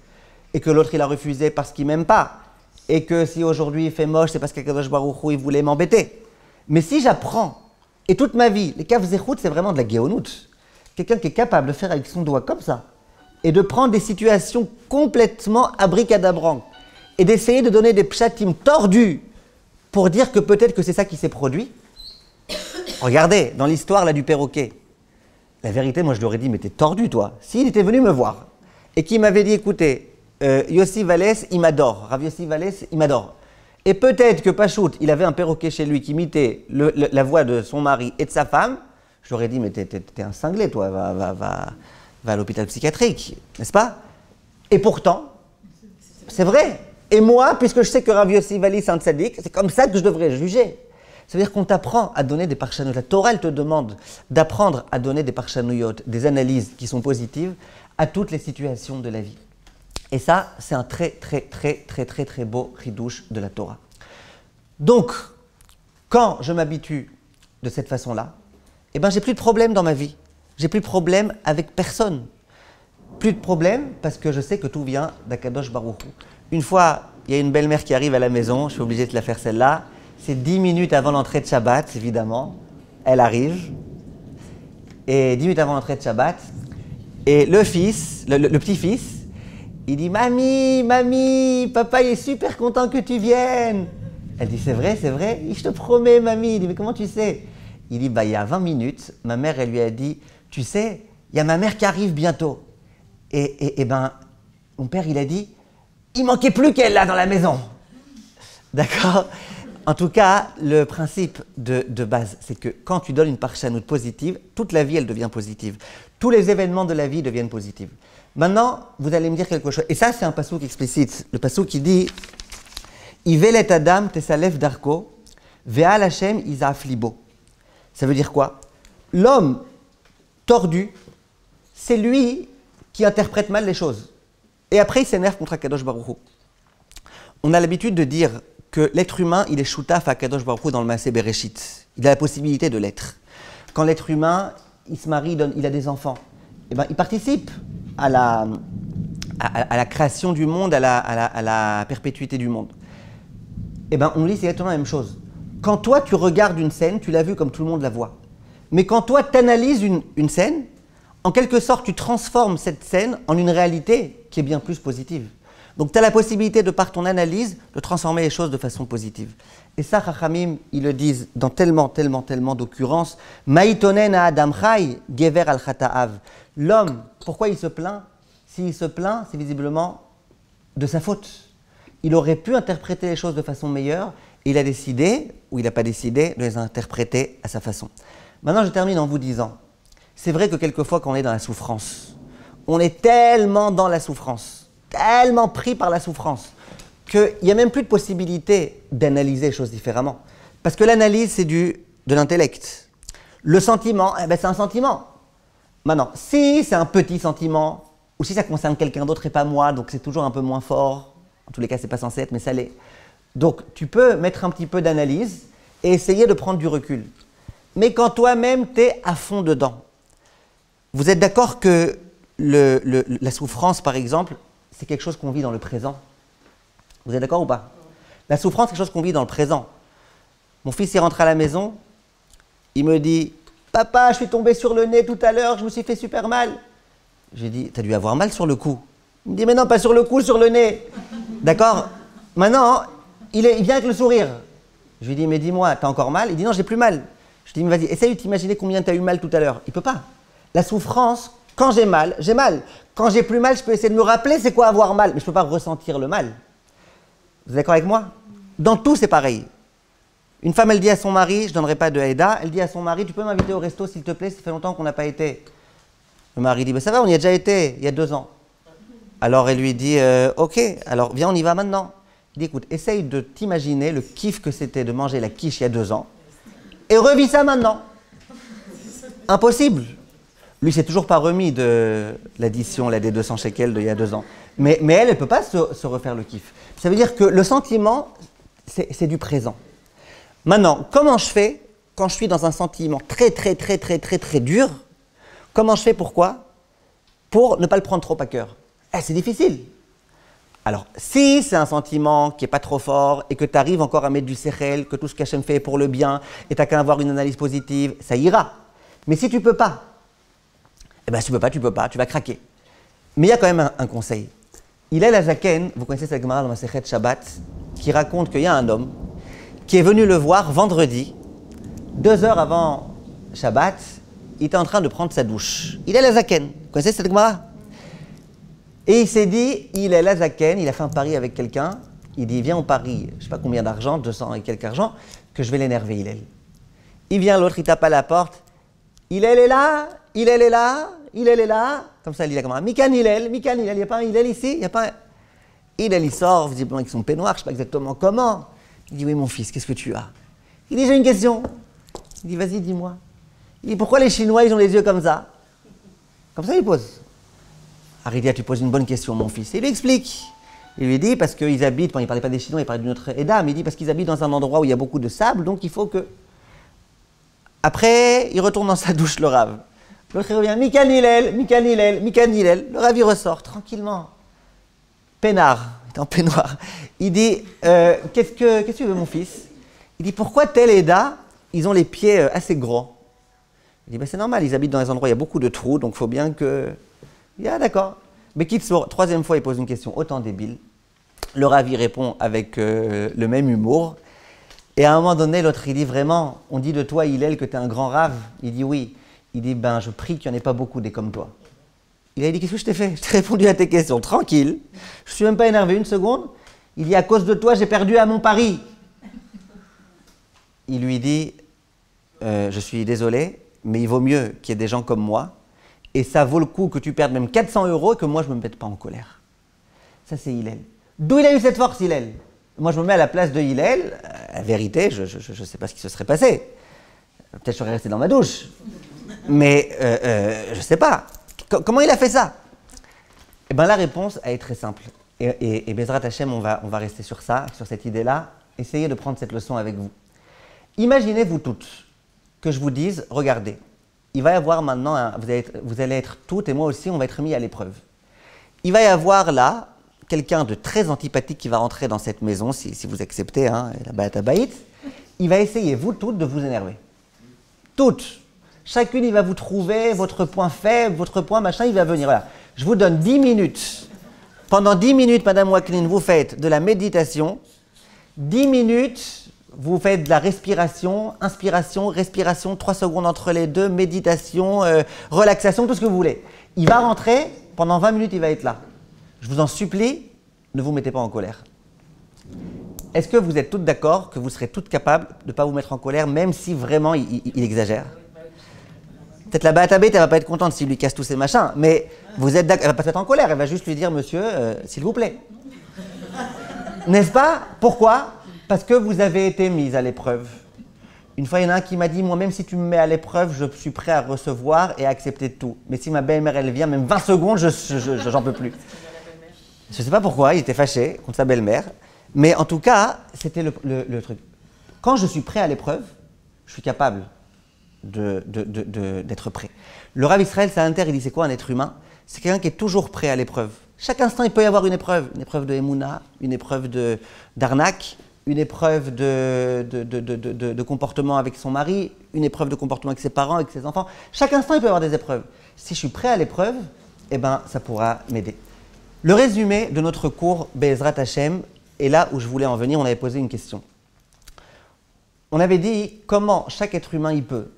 Et que l'autre il a refusé parce qu'il m'aime pas. Et que si aujourd'hui il fait moche, c'est parce qu'Akadosh Baruch Hu, il voulait m'embêter. Mais si j'apprends, et toute ma vie, les kav zechut, c'est vraiment de la géonout. Quelqu'un qui est capable de faire avec son doigt comme ça, et de prendre des situations complètement abricadabrantes, et d'essayer de donner des pshatim tordus pour dire que peut-être que c'est ça qui s'est produit. Regardez, dans l'histoire là du perroquet, la vérité, moi je lui aurais dit, mais t'es tordu toi. S'il était venu me voir, et qu'il m'avait dit, écoutez, Yossi Vallès, il m'adore, Rav Yossi Vallès, il m'adore. Et peut-être que Pachout, il avait un perroquet chez lui qui imitait la voix de son mari et de sa femme, je lui aurais dit, mais t'es un cinglé toi, va à l'hôpital psychiatrique, n'est-ce pas? Et pourtant, c'est vrai. Et moi, puisque je sais que Rav Yossi Vallès c'est un tzaddik, c'est comme ça que je devrais juger. Ça veut dire qu'on t'apprend à donner des parchanouyot. La Torah, elle te demande d'apprendre à donner des parchanouyot, des analyses qui sont positives à toutes les situations de la vie. Et ça, c'est un très beau chidouche de la Torah. Donc, quand je m'habitue de cette façon-là, eh ben, j'ai plus de problème dans ma vie. J'ai plus de problème avec personne. Plus de problème parce que je sais que tout vient d'Akadosh Baruch Hu. Une fois, il y a une belle-mère qui arrive à la maison, je suis obligé de la faire celle-là. C'est 10 minutes avant l'entrée de Shabbat, évidemment. Elle arrive. Et 10 minutes avant l'entrée de Shabbat. Et le fils, le petit-fils, il dit « Mamie, papa il est super content que tu viennes !» Elle dit « C'est vrai, c'est vrai ?»« Je te promets, mamie. » Il dit « Mais comment tu sais ?» Il dit « Il y a 20 minutes, ma mère, elle lui a dit « Tu sais, il y a ma mère qui arrive bientôt. » Et ben, mon père, il a dit « Il manquait plus qu'elle là dans la maison. » D'accord? En tout cas, le principe de base, c'est que quand tu donnes une parchanout positive, toute la vie, elle devient positive. Tous les événements de la vie deviennent positifs. Maintenant, vous allez me dire quelque chose. Et ça, c'est un passouk explicite. Le passouk qui dit « Ivelet Adam tesalef darko, ve'al Hashem izaf libo ». Ça veut dire quoi? L'homme tordu, c'est lui qui interprète mal les choses. Et après, il s'énerve contre Akadosh Baruch Hu. On a l'habitude de dire que l'être humain, il est shoutaf à Akadosh Baruch Hu dans le Maaseh Bereshit. Il a la possibilité de l'être. Quand l'être humain, il se marie, il a des enfants, eh ben, il participe à la création du monde, à la perpétuité du monde. Eh ben, on lit, c'est exactement la même chose. Quand toi, tu regardes une scène, tu l'as vue comme tout le monde la voit. Mais quand toi, tu analyses une scène, en quelque sorte, tu transformes cette scène en une réalité qui est bien plus positive. Donc tu as la possibilité, de par ton analyse, de transformer les choses de façon positive. Et ça, Chachamim, ils le disent dans tellement d'occurrences. Maïtonen à Adam Chai, Gever al Chata'av. L'homme, pourquoi il se plaint? S'il se plaint, c'est visiblement de sa faute. Il aurait pu interpréter les choses de façon meilleure, et il a décidé, ou il n'a pas décidé, de les interpréter à sa façon. Maintenant, je termine en vous disant, c'est vrai que quelquefois, quand on est dans la souffrance, on est tellement dans la souffrance, tellement pris par la souffrance, qu'il n'y a même plus de possibilité d'analyser les choses différemment. Parce que l'analyse, c'est de l'intellect. Le sentiment, c'est un sentiment. Maintenant, si c'est un petit sentiment, ou si ça concerne quelqu'un d'autre et pas moi, donc c'est toujours un peu moins fort, en tous les cas, c'est pas censé être, mais ça l'est. Donc, tu peux mettre un petit peu d'analyse et essayer de prendre du recul. Mais quand toi-même, tu es à fond dedans, vous êtes d'accord que la souffrance, par exemple, c'est quelque chose qu'on vit dans le présent? Vous êtes d'accord ou pas? La souffrance, c'est quelque chose qu'on vit dans le présent. Mon fils est rentré à la maison, il me dit « Papa, je suis tombé sur le nez tout à l'heure, je me suis fait super mal. » J'ai dit « T'as dû avoir mal sur le cou. » Il me dit « Mais non, pas sur le cou, sur le nez. » D'accord? Maintenant, il vient avec le sourire. Je lui dis « Mais dis-moi, t'as encore mal ?» Il dit « Non, j'ai plus mal. » Je lui dis « Mais vas-y, essaye de t'imaginer combien t'as eu mal tout à l'heure. » Il peut pas. La souffrance, quand j'ai mal, j'ai mal. Quand j'ai plus mal, je peux essayer de me rappeler c'est quoi avoir mal, mais je ne peux pas ressentir le mal. Vous êtes d'accord avec moi? Dans tout, c'est pareil. Une femme, elle dit à son mari, je ne donnerai pas de Haïda, elle dit à son mari, tu peux m'inviter au resto s'il te plaît, ça fait longtemps qu'on n'a pas été. Le mari dit, ça va, on y a déjà été, il y a 2 ans. Alors elle lui dit, ok, alors viens, on y va maintenant. Il dit, écoute, essaye de t'imaginer le kiff que c'était de manger la quiche il y a 2 ans, et revis ça maintenant. Impossible. Lui, c'est toujours pas remis de l'addition, des 200 shekels d'il y a 2 ans. Mais elle ne peut pas se refaire le kiff. Ça veut dire que le sentiment, c'est du présent. Maintenant, comment je fais quand je suis dans un sentiment très dur? Comment je fais? Pourquoi? Pour ne pas le prendre trop à cœur. C'est difficile. Alors, si c'est un sentiment qui n'est pas trop fort et que tu arrives encore à mettre du sechel, que tout ce qu'Hachem fait est pour le bien et tu n'as qu'à avoir une analyse positive, ça ira. Mais si tu ne peux pas, tu vas craquer. Mais il y a quand même un conseil. Hillel HaZaken, vous connaissez cette Gemara dans Masechet Shabbat, qui raconte qu'il y a un homme qui est venu le voir vendredi, 2 heures avant Shabbat, il était en train de prendre sa douche. Hillel HaZaken, vous connaissez cette Gemara? Et il s'est dit, Hillel HaZaken, il a fait un pari avec quelqu'un, il dit, viens au pari, je ne sais pas combien d'argent, 200 et quelques argent, que je vais l'énerver, Hillel. Il vient, l'autre, il tape à la porte, Hillel est là, Hillel est là, Hillel est là. Comme ça, il dit la camarade. Mikan Hillel, il n'y a pas un Hillel ici, il n'y a pas un... Hillel, il sort, visiblement avec son peignoir, je ne sais pas exactement comment. Il dit, oui, mon fils, qu'est-ce que tu as? Il dit, j'ai une question. Il dit, vas-y, dis-moi. Il dit, pourquoi les Chinois, ils ont les yeux comme ça? Comme ça, il pose. Aridia, tu poses une bonne question, mon fils. Et il lui explique. Il lui dit, parce qu'ils habitent, il ne parlait pas des Chinois, il parlait d'une autre Eda, mais il dit, parce qu'ils habitent dans un endroit où il y a beaucoup de sable, donc il faut que... Après, il retourne dans sa douche, le Rav. L'autre, il revient, Mikan Hillel. Le Rav, il ressort tranquillement. Peinard, il est en peignoir. Il dit, qu'est-ce que tu veux, mon fils? Il dit, pourquoi tel Eda, ils ont les pieds assez gros? Il dit, c'est normal, ils habitent dans des endroits où il y a beaucoup de trous, donc il faut bien que... Il dit, d'accord. Mais Kitsour, 3e fois, il pose une question autant débile. Le Rav, il répond avec le même humour. Et à un moment donné, l'autre, il dit vraiment, on dit de toi, Hillel, que tu es un grand Rav. Il dit oui. Il dit, je prie qu'il n'y en ait pas beaucoup des comme toi. Il a dit, qu'est-ce que je t'ai fait? Je t'ai répondu à tes questions, tranquille. Je ne suis même pas énervé une seconde. Il dit, à cause de toi, j'ai perdu à mon pari. Il lui dit, je suis désolé, mais il vaut mieux qu'il y ait des gens comme moi. Et ça vaut le coup que tu perdes même 400 € et que moi, je ne me mette pas en colère. Ça, c'est Hillel. D'où il a eu cette force, Hillel? Moi, je me mets à la place de Hillel. La vérité, je ne sais pas ce qui se serait passé. Peut-être je serais resté dans ma douche. Mais je ne sais pas. Comment il a fait ça? Eh bien, la réponse, elle est très simple. Et Bezrat Hashem, on va rester sur ça, sur cette idée-là. Essayez de prendre cette leçon avec vous. Imaginez-vous toutes que je vous dise, regardez, il va y avoir maintenant, vous allez être toutes, et moi aussi, on va être mis à l'épreuve. Il va y avoir là quelqu'un de très antipathique qui va rentrer dans cette maison, si vous acceptez, la Bayat Habayit. Il va essayer, vous toutes, de vous énerver. Toutes. Chacune, il va vous trouver votre point faible, votre point machin, il va venir. Voilà. Je vous donne 10 minutes Pendant 10 minutes, Madame Waklin, vous faites de la méditation. 10 minutes, vous faites de la respiration, inspiration, respiration, 3 secondes entre les deux, méditation, relaxation, tout ce que vous voulez. Il va rentrer, pendant 20 minutes, il va être là. Je vous en supplie, ne vous mettez pas en colère. Est-ce que vous êtes toutes d'accord que vous serez toutes capables de ne pas vous mettre en colère, même si vraiment il exagère? Peut-être la Bahatabet, elle ne va pas être contente s'il lui casse tous ses machins, mais vous êtes d'accord, elle ne va pas se mettre en colère, elle va juste lui dire, monsieur, s'il vous plaît. N'est-ce pas? Pourquoi? Parce que vous avez été mise à l'épreuve. Une fois, il y en a un qui m'a dit, moi, même si tu me mets à l'épreuve, je suis prêt à recevoir et à accepter tout. Mais si ma belle-mère, elle vient, même 20 secondes, j'en peux plus. Je ne sais pas pourquoi, il était fâché contre sa belle-mère. Mais en tout cas, c'était le truc. Quand je suis prêt à l'épreuve, je suis capable d'être prêt. Le Rav Israël Salanter, il dit, c'est quoi un être humain? C'est quelqu'un qui est toujours prêt à l'épreuve. Chaque instant, il peut y avoir une épreuve de Emouna, une épreuve d'arnaque, une épreuve de comportement avec son mari, une épreuve de comportement avec ses parents, avec ses enfants. Chaque instant, il peut y avoir des épreuves. Si je suis prêt à l'épreuve, eh ben, ça pourra m'aider. Le résumé de notre cours Be'ezrat Hashem est là où je voulais en venir. On avait posé une question. On avait dit comment chaque être humain il peut,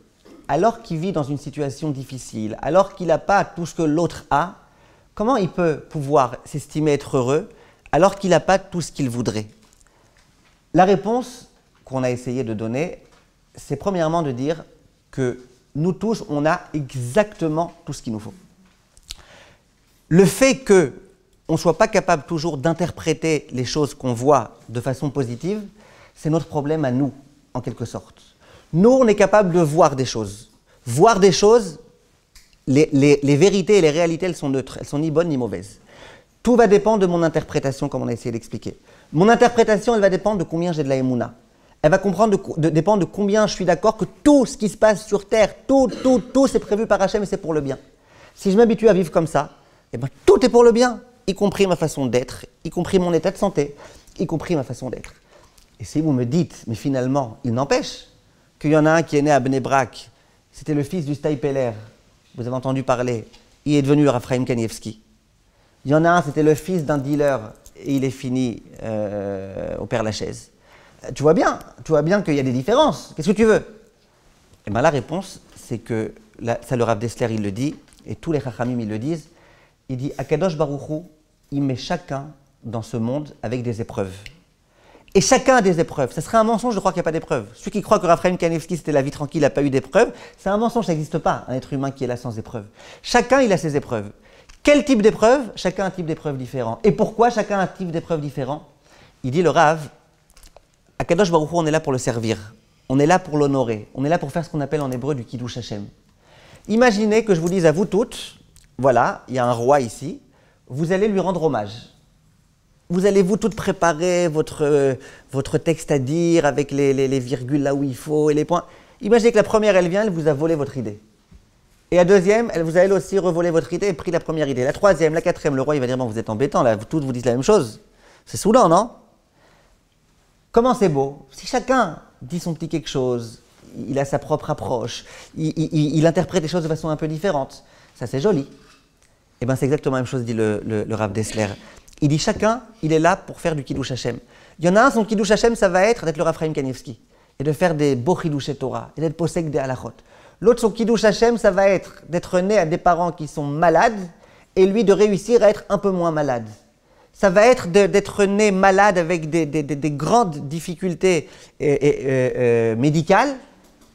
alors qu'il vit dans une situation difficile, alors qu'il n'a pas tout ce que l'autre a, comment il peut pouvoir s'estimer être heureux alors qu'il n'a pas tout ce qu'il voudrait? La réponse qu'on a essayé de donner, c'est premièrement de dire que nous tous, on a exactement tout ce qu'il nous faut. Le fait qu'on ne soit pas capable toujours d'interpréter les choses qu'on voit de façon positive, c'est notre problème à nous, en quelque sorte. Nous, on est capable de voir des choses. Voir des choses, les vérités et les réalités, elles sont neutres. Elles sont ni bonnes ni mauvaises. Tout va dépendre de mon interprétation, comme on a essayé d'expliquer. Mon interprétation, elle va dépendre de combien j'ai de la Emouna. Elle va dépendre de combien je suis d'accord que tout ce qui se passe sur Terre, tout, c'est prévu par Hachem et c'est pour le bien. Si je m'habitue à vivre comme ça, eh ben, tout est pour le bien, y compris ma façon d'être, y compris mon état de santé, y compris ma façon d'être. Et si vous me dites, mais finalement, il n'empêche qu'il y en a un qui est né à Bnei Brak, c'était le fils du Stay Peller, vous avez entendu parler, il est devenu Raphaël Kanievski. Il y en a un, c'était le fils d'un dealer, et il est fini au Père Lachaise. Tu vois bien qu'il y a des différences. Qu'est-ce que tu veux? Eh bien, la réponse, c'est que, ça le Rav Dessler, il le dit, et tous les Chachamim, ils le disent, il dit, Akadosh Baruch Hu, il met chacun dans ce monde avec des épreuves. Et chacun a des épreuves. Ça serait un mensonge de croire qu'il n'y a pas d'épreuves. Celui qui croit que Raphaël Kanievski, c'était la vie tranquille, n'a pas eu d'épreuves, c'est un mensonge, ça n'existe pas, un être humain qui est là sans épreuves. Chacun, il a ses épreuves. Quel type d'épreuve? Chacun a un type d'épreuve différent. Et pourquoi chacun a un type d'épreuve différent? Il dit le Rav, à Kadosh Baruch Hu, on est là pour le servir. On est là pour l'honorer. On est là pour faire ce qu'on appelle en hébreu du Kiddush Hashem. Imaginez que je vous dise à vous toutes, voilà, il y a un roi ici, vous allez lui rendre hommage. Vous allez vous toutes préparer votre texte à dire avec les virgules là où il faut et les points. Imaginez que la première, elle vient, elle vous a volé votre idée. Et la deuxième, elle vous a elle aussi revolé votre idée et pris la première idée. La troisième, la quatrième, le roi il va dire, bon, vous êtes embêtants, là, vous toutes vous dites la même chose. C'est saoulant, non? Comment c'est beau? Si chacun dit son petit quelque chose, il a sa propre approche, il interprète les choses de façon un peu différente, ça c'est joli. Eh bien c'est exactement la même chose, dit le Rav Dessler. Il dit chacun, il est là pour faire du Kiddush Hashem. Il y en a un, son Kiddush Hashem, ça va être d'être le Raphaël Kanievski et de faire des beaux Kiddush Torah et d'être posek des halachot. L'autre, son Kiddush Hashem, ça va être d'être né à des parents qui sont malades et lui de réussir à être un peu moins malade. Ça va être d'être né malade avec des grandes difficultés médicales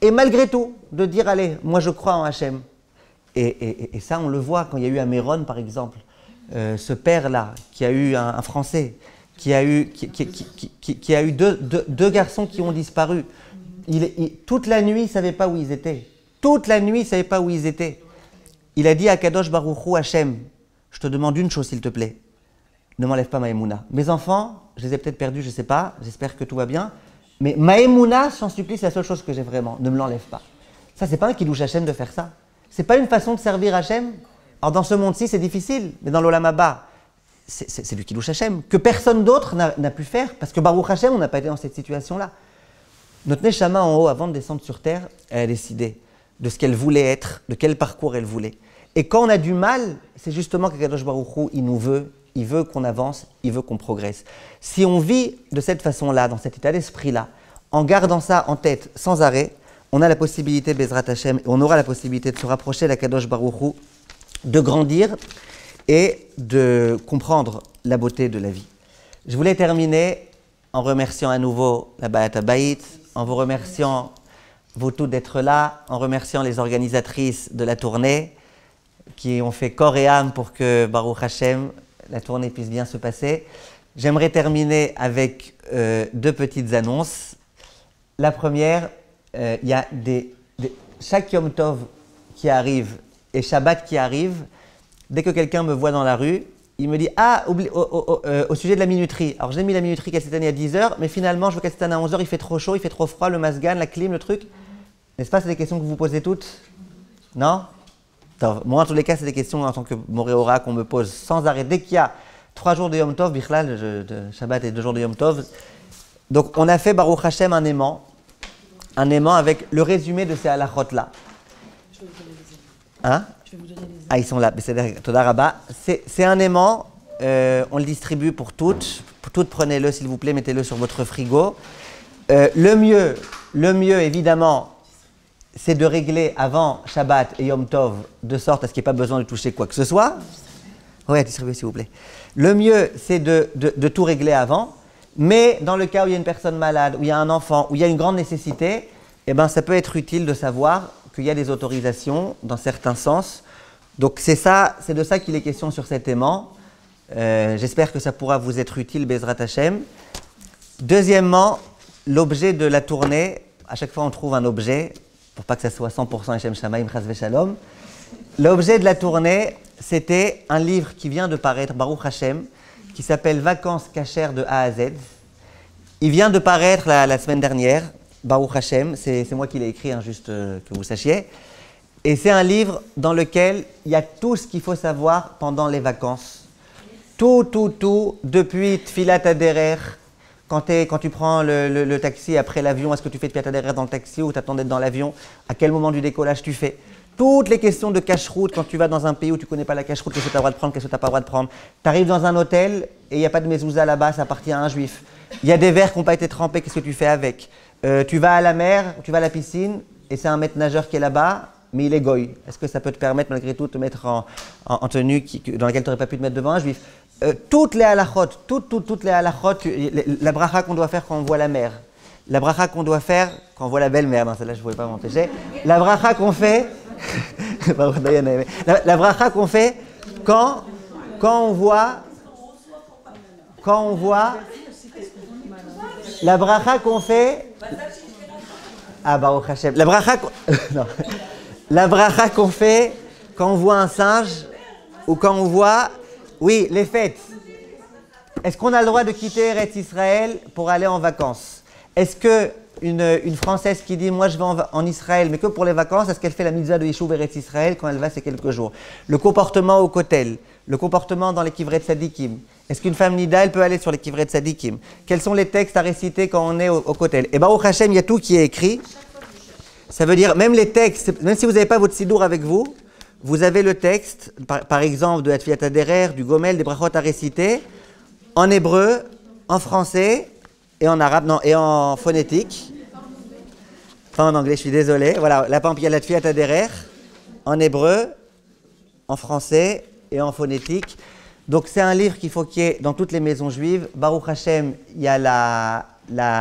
et malgré tout, de dire, allez, moi je crois en Hashem. Et ça, on le voit quand il y a eu à Méron, par exemple, ce père-là, qui a eu un Français, qui a eu deux garçons qui ont disparu. Toute la nuit, il ne savait pas où ils étaient. Toute la nuit, il ne savait pas où ils étaient. Il a dit à Kadosh Baruch Hu, Hashem, je te demande une chose, s'il te plaît. Ne m'enlève pas ma Emouna. Mes enfants, je les ai peut-être perdus, je ne sais pas, j'espère que tout va bien. Mais ma Emouna, je t'en supplie, c'est la seule chose que j'ai vraiment. Ne me l'enlève pas. Ça, c'est pas un Kiddush Hashem de faire ça. C'est pas une façon de servir Hashem. Alors dans ce monde-ci, c'est difficile, mais dans l'Olam Haba, c'est du Kiddush Hashem que personne d'autre n'a pu faire, parce que Baruch Hashem, on n'a pas été dans cette situation-là. Notre Neshama en haut, avant de descendre sur terre, elle a décidé de ce qu'elle voulait être, de quel parcours elle voulait. Et quand on a du mal, c'est justement que Kadosh Baruch Hu, il nous veut il veut qu'on avance, il veut qu'on progresse. Si on vit de cette façon-là, dans cet état d'esprit-là, en gardant ça en tête sans arrêt, on a la possibilité, Bezrat Hashem, on aura la possibilité de se rapprocher d'Akadosh Baruch Hu, de grandir et de comprendre la beauté de la vie. Je voulais terminer en remerciant à nouveau la Bayat Habayit, en vous remerciant vous tous d'être là, en remerciant les organisatrices de la tournée qui ont fait corps et âme pour que Baruch Hashem, la tournée puisse bien se passer. J'aimerais terminer avec deux petites annonces. La première, il y a chaque Yom Tov qui arrive et Shabbat qui arrive, dès que quelqu'un me voit dans la rue, il me dit « Ah, au sujet de la minuterie. Alors j'ai mis la minuterie qu'elle s'éteigne à 10h, mais finalement je veux qu'elle s'éteigne à 11h, il fait trop chaud, il fait trop froid, le masgan, la clim, le truc. » N'est-ce pas, c'est des questions que vous vous posez toutes? Non? Moi, en tous les cas, c'est des questions en tant que Moréora qu'on me pose sans arrêt. Dès qu'il y a 3 jours de Yom Tov, Bichlal, de Shabbat et 2 jours de Yom Tov. Donc, on a fait Baruch Hashem un aimant avec le résumé de ces halachot-là. Je vais vous donner les éléments. Hein? Je vais vous donner les éléments. Ah, ils sont là. Toda Rabba. C'est un aimant. On le distribue pour toutes. Pour toutes, prenez-le, s'il vous plaît. Mettez-le sur votre frigo. Le mieux, évidemment, c'est de régler avant Shabbat et Yom Tov, de sorte à ce qu'il n'y ait pas besoin de toucher quoi que ce soit. Oui, distribuez s'il vous plaît. Le mieux, c'est de tout régler avant, mais dans le cas où il y a une personne malade, où il y a un enfant, où il y a une grande nécessité, eh ben, ça peut être utile de savoir qu'il y a des autorisations dans certains sens. Donc c'est de ça qu'il est question sur cet aimant. J'espère que ça pourra vous être utile, Bezrat Hashem. Deuxièmement, l'objet de la tournée, à chaque fois on trouve un objet, pour pas que ça soit 100% Hashem Shamaim Chas Veshalom. L'objet de la tournée, c'était un livre qui vient de paraître, Baruch Hashem, qui s'appelle Vacances cachères de A à Z. Il vient de paraître la semaine dernière, Baruch Hashem, c'est moi qui l'ai écrit, hein, juste que vous sachiez. Et c'est un livre dans lequel il y a tout ce qu'il faut savoir pendant les vacances. Tout, depuis Tfilat Aderer, quand tu prends le taxi après l'avion, est-ce que tu fais Tfilat Aderer dans le taxi ou tu attends d'être dans l'avion? À quel moment du décollage tu fais? Toutes les questions de cache-route, quand tu vas dans un pays où tu ne connais pas la cache-route, qu'est-ce que tu as le droit de prendre, qu'est-ce que tu n'as pas le droit de prendre. Tu arrives dans un hôtel et il n'y a pas de mezouza là-bas, ça appartient à un juif. Il y a des verres qui n'ont pas été trempés, qu'est-ce que tu fais avec? Tu vas à la mer, tu vas à la piscine et c'est un maître nageur qui est là-bas, mais il est goy. Est-ce que ça peut te permettre malgré tout de te mettre en tenue dans laquelle tu n'aurais pas pu te mettre devant un juif? Toutes les halachot, toutes les halachot, la bracha qu'on doit faire quand on voit la mer, la bracha qu'on doit faire quand on voit la belle-mère, non celle-là je ne pouvais pas m'empêcher, la bracha qu'on fait, la bracha qu'on fait quand on voit, la bracha qu'on fait, Baruch Hashem, la bracha qu'on fait quand on voit un singe ou quand on voit, oui, les fêtes. Est-ce qu'on a le droit de quitter Eretz Israël pour aller en vacances? Est-ce qu'une Française qui dit « moi je vais en Israël, mais que pour les vacances », est-ce qu'elle fait la mitzvah de Yishuv Eretz Israël quand elle va ces quelques jours? Le comportement au kotel, le comportement dans les kivrei tzadikim. Est-ce qu'une femme nida, elle peut aller sur les kivrei tzadikim? Quels sont les textes à réciter quand on est au kotel? Et Baruch Hashem, il y a tout qui est écrit. Ça veut dire, même les textes, même si vous n'avez pas votre sidour avec vous, vous avez le texte, par exemple, de Atfiat Aderer, du Gomel, des brachot à réciter, en hébreu, en français et en arabe, non, et en phonétique. Enfin en anglais, je suis désolé. Voilà, la il y a la Atfiat Aderer, en hébreu, en français et en phonétique. Donc c'est un livre qu'il faut qu'il y ait dans toutes les maisons juives. Baruch Hashem, il y a la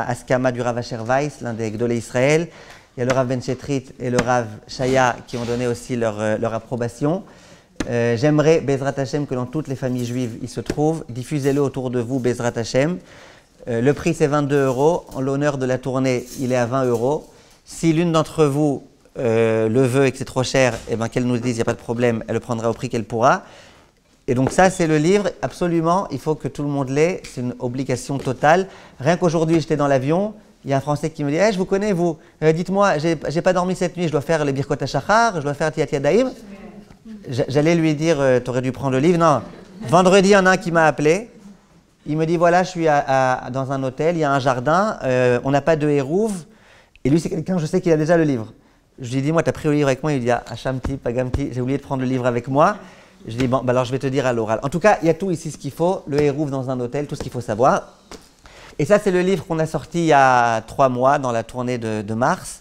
Askama du Rav Asher Weiss, l'un des Gdolei Israël. Il y a le Rav Ben Chetrit et le Rav Shaya qui ont donné aussi leur approbation. J'aimerais, Bezrat Hashem, que dans toutes les familles juives, il se trouve. Diffusez-le autour de vous, Bezrat Hashem. Le prix, c'est 22 €. En l'honneur de la tournée, il est à 20 €. Si l'une d'entre vous le veut et que c'est trop cher, eh ben, qu'elle nous dise, il n'y a pas de problème, elle le prendra au prix qu'elle pourra. Et donc ça, c'est le livre, absolument, il faut que tout le monde l'ait. C'est une obligation totale. Rien qu'aujourd'hui, j'étais dans l'avion. Il y a un Français qui me dit je vous connais, vous. Dites-moi, j'ai pas dormi cette nuit, je dois faire les Birkot HaShachar, je dois faire Tiyat Yadayim. J'allais lui dire tu aurais dû prendre le livre. Non. Vendredi, il y en a un qui m'a appelé. Il me dit voilà, je suis dans un hôtel, il y a un jardin, on n'a pas de hérouve. Et lui, c'est quelqu'un, je sais qu'il a déjà le livre. Je lui dis moi, tu as pris le livre avec moi? Il dit Hachamti, Pagamti, j'ai oublié de prendre le livre avec moi. Je dis, bon, bah alors je vais te dire à l'oral. En tout cas, il y a tout ici ce qu'il faut. Le hérouf dans un hôtel, tout ce qu'il faut savoir. Et ça, c'est le livre qu'on a sorti il y a 3 mois dans la tournée de mars.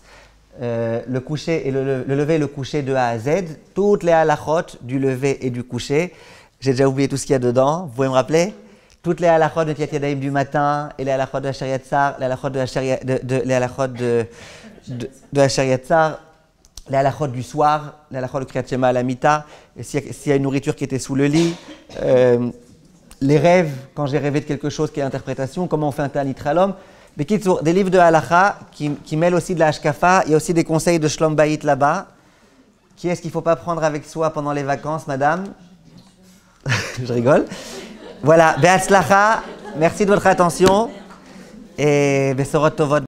Le coucher et le lever et le coucher de A à Z. Toutes les halachot du lever et du coucher. J'ai déjà oublié tout ce qu'il y a dedans. Vous pouvez me rappeler? Toutes les halachot de Tiat Yadayim du matin et les halachot de Asher Yatzar, les halachot de Asher Yatzar, les halachot du soir, les halachot de Kriyat Shema à la Mita, s'il y a une nourriture qui était sous le lit, les rêves, quand j'ai rêvé de quelque chose qui est l'interprétation, comment on fait un Ta'anit Chalom. Des livres de halacha qui mêlent aussi de la hashkafa. Il y a aussi des conseils de Shlom Bayit là-bas. Qui est-ce qu'il ne faut pas prendre avec soi pendant les vacances, madame? Je rigole. Voilà, Be'atzlacha, merci de votre attention et Besorot Tovot.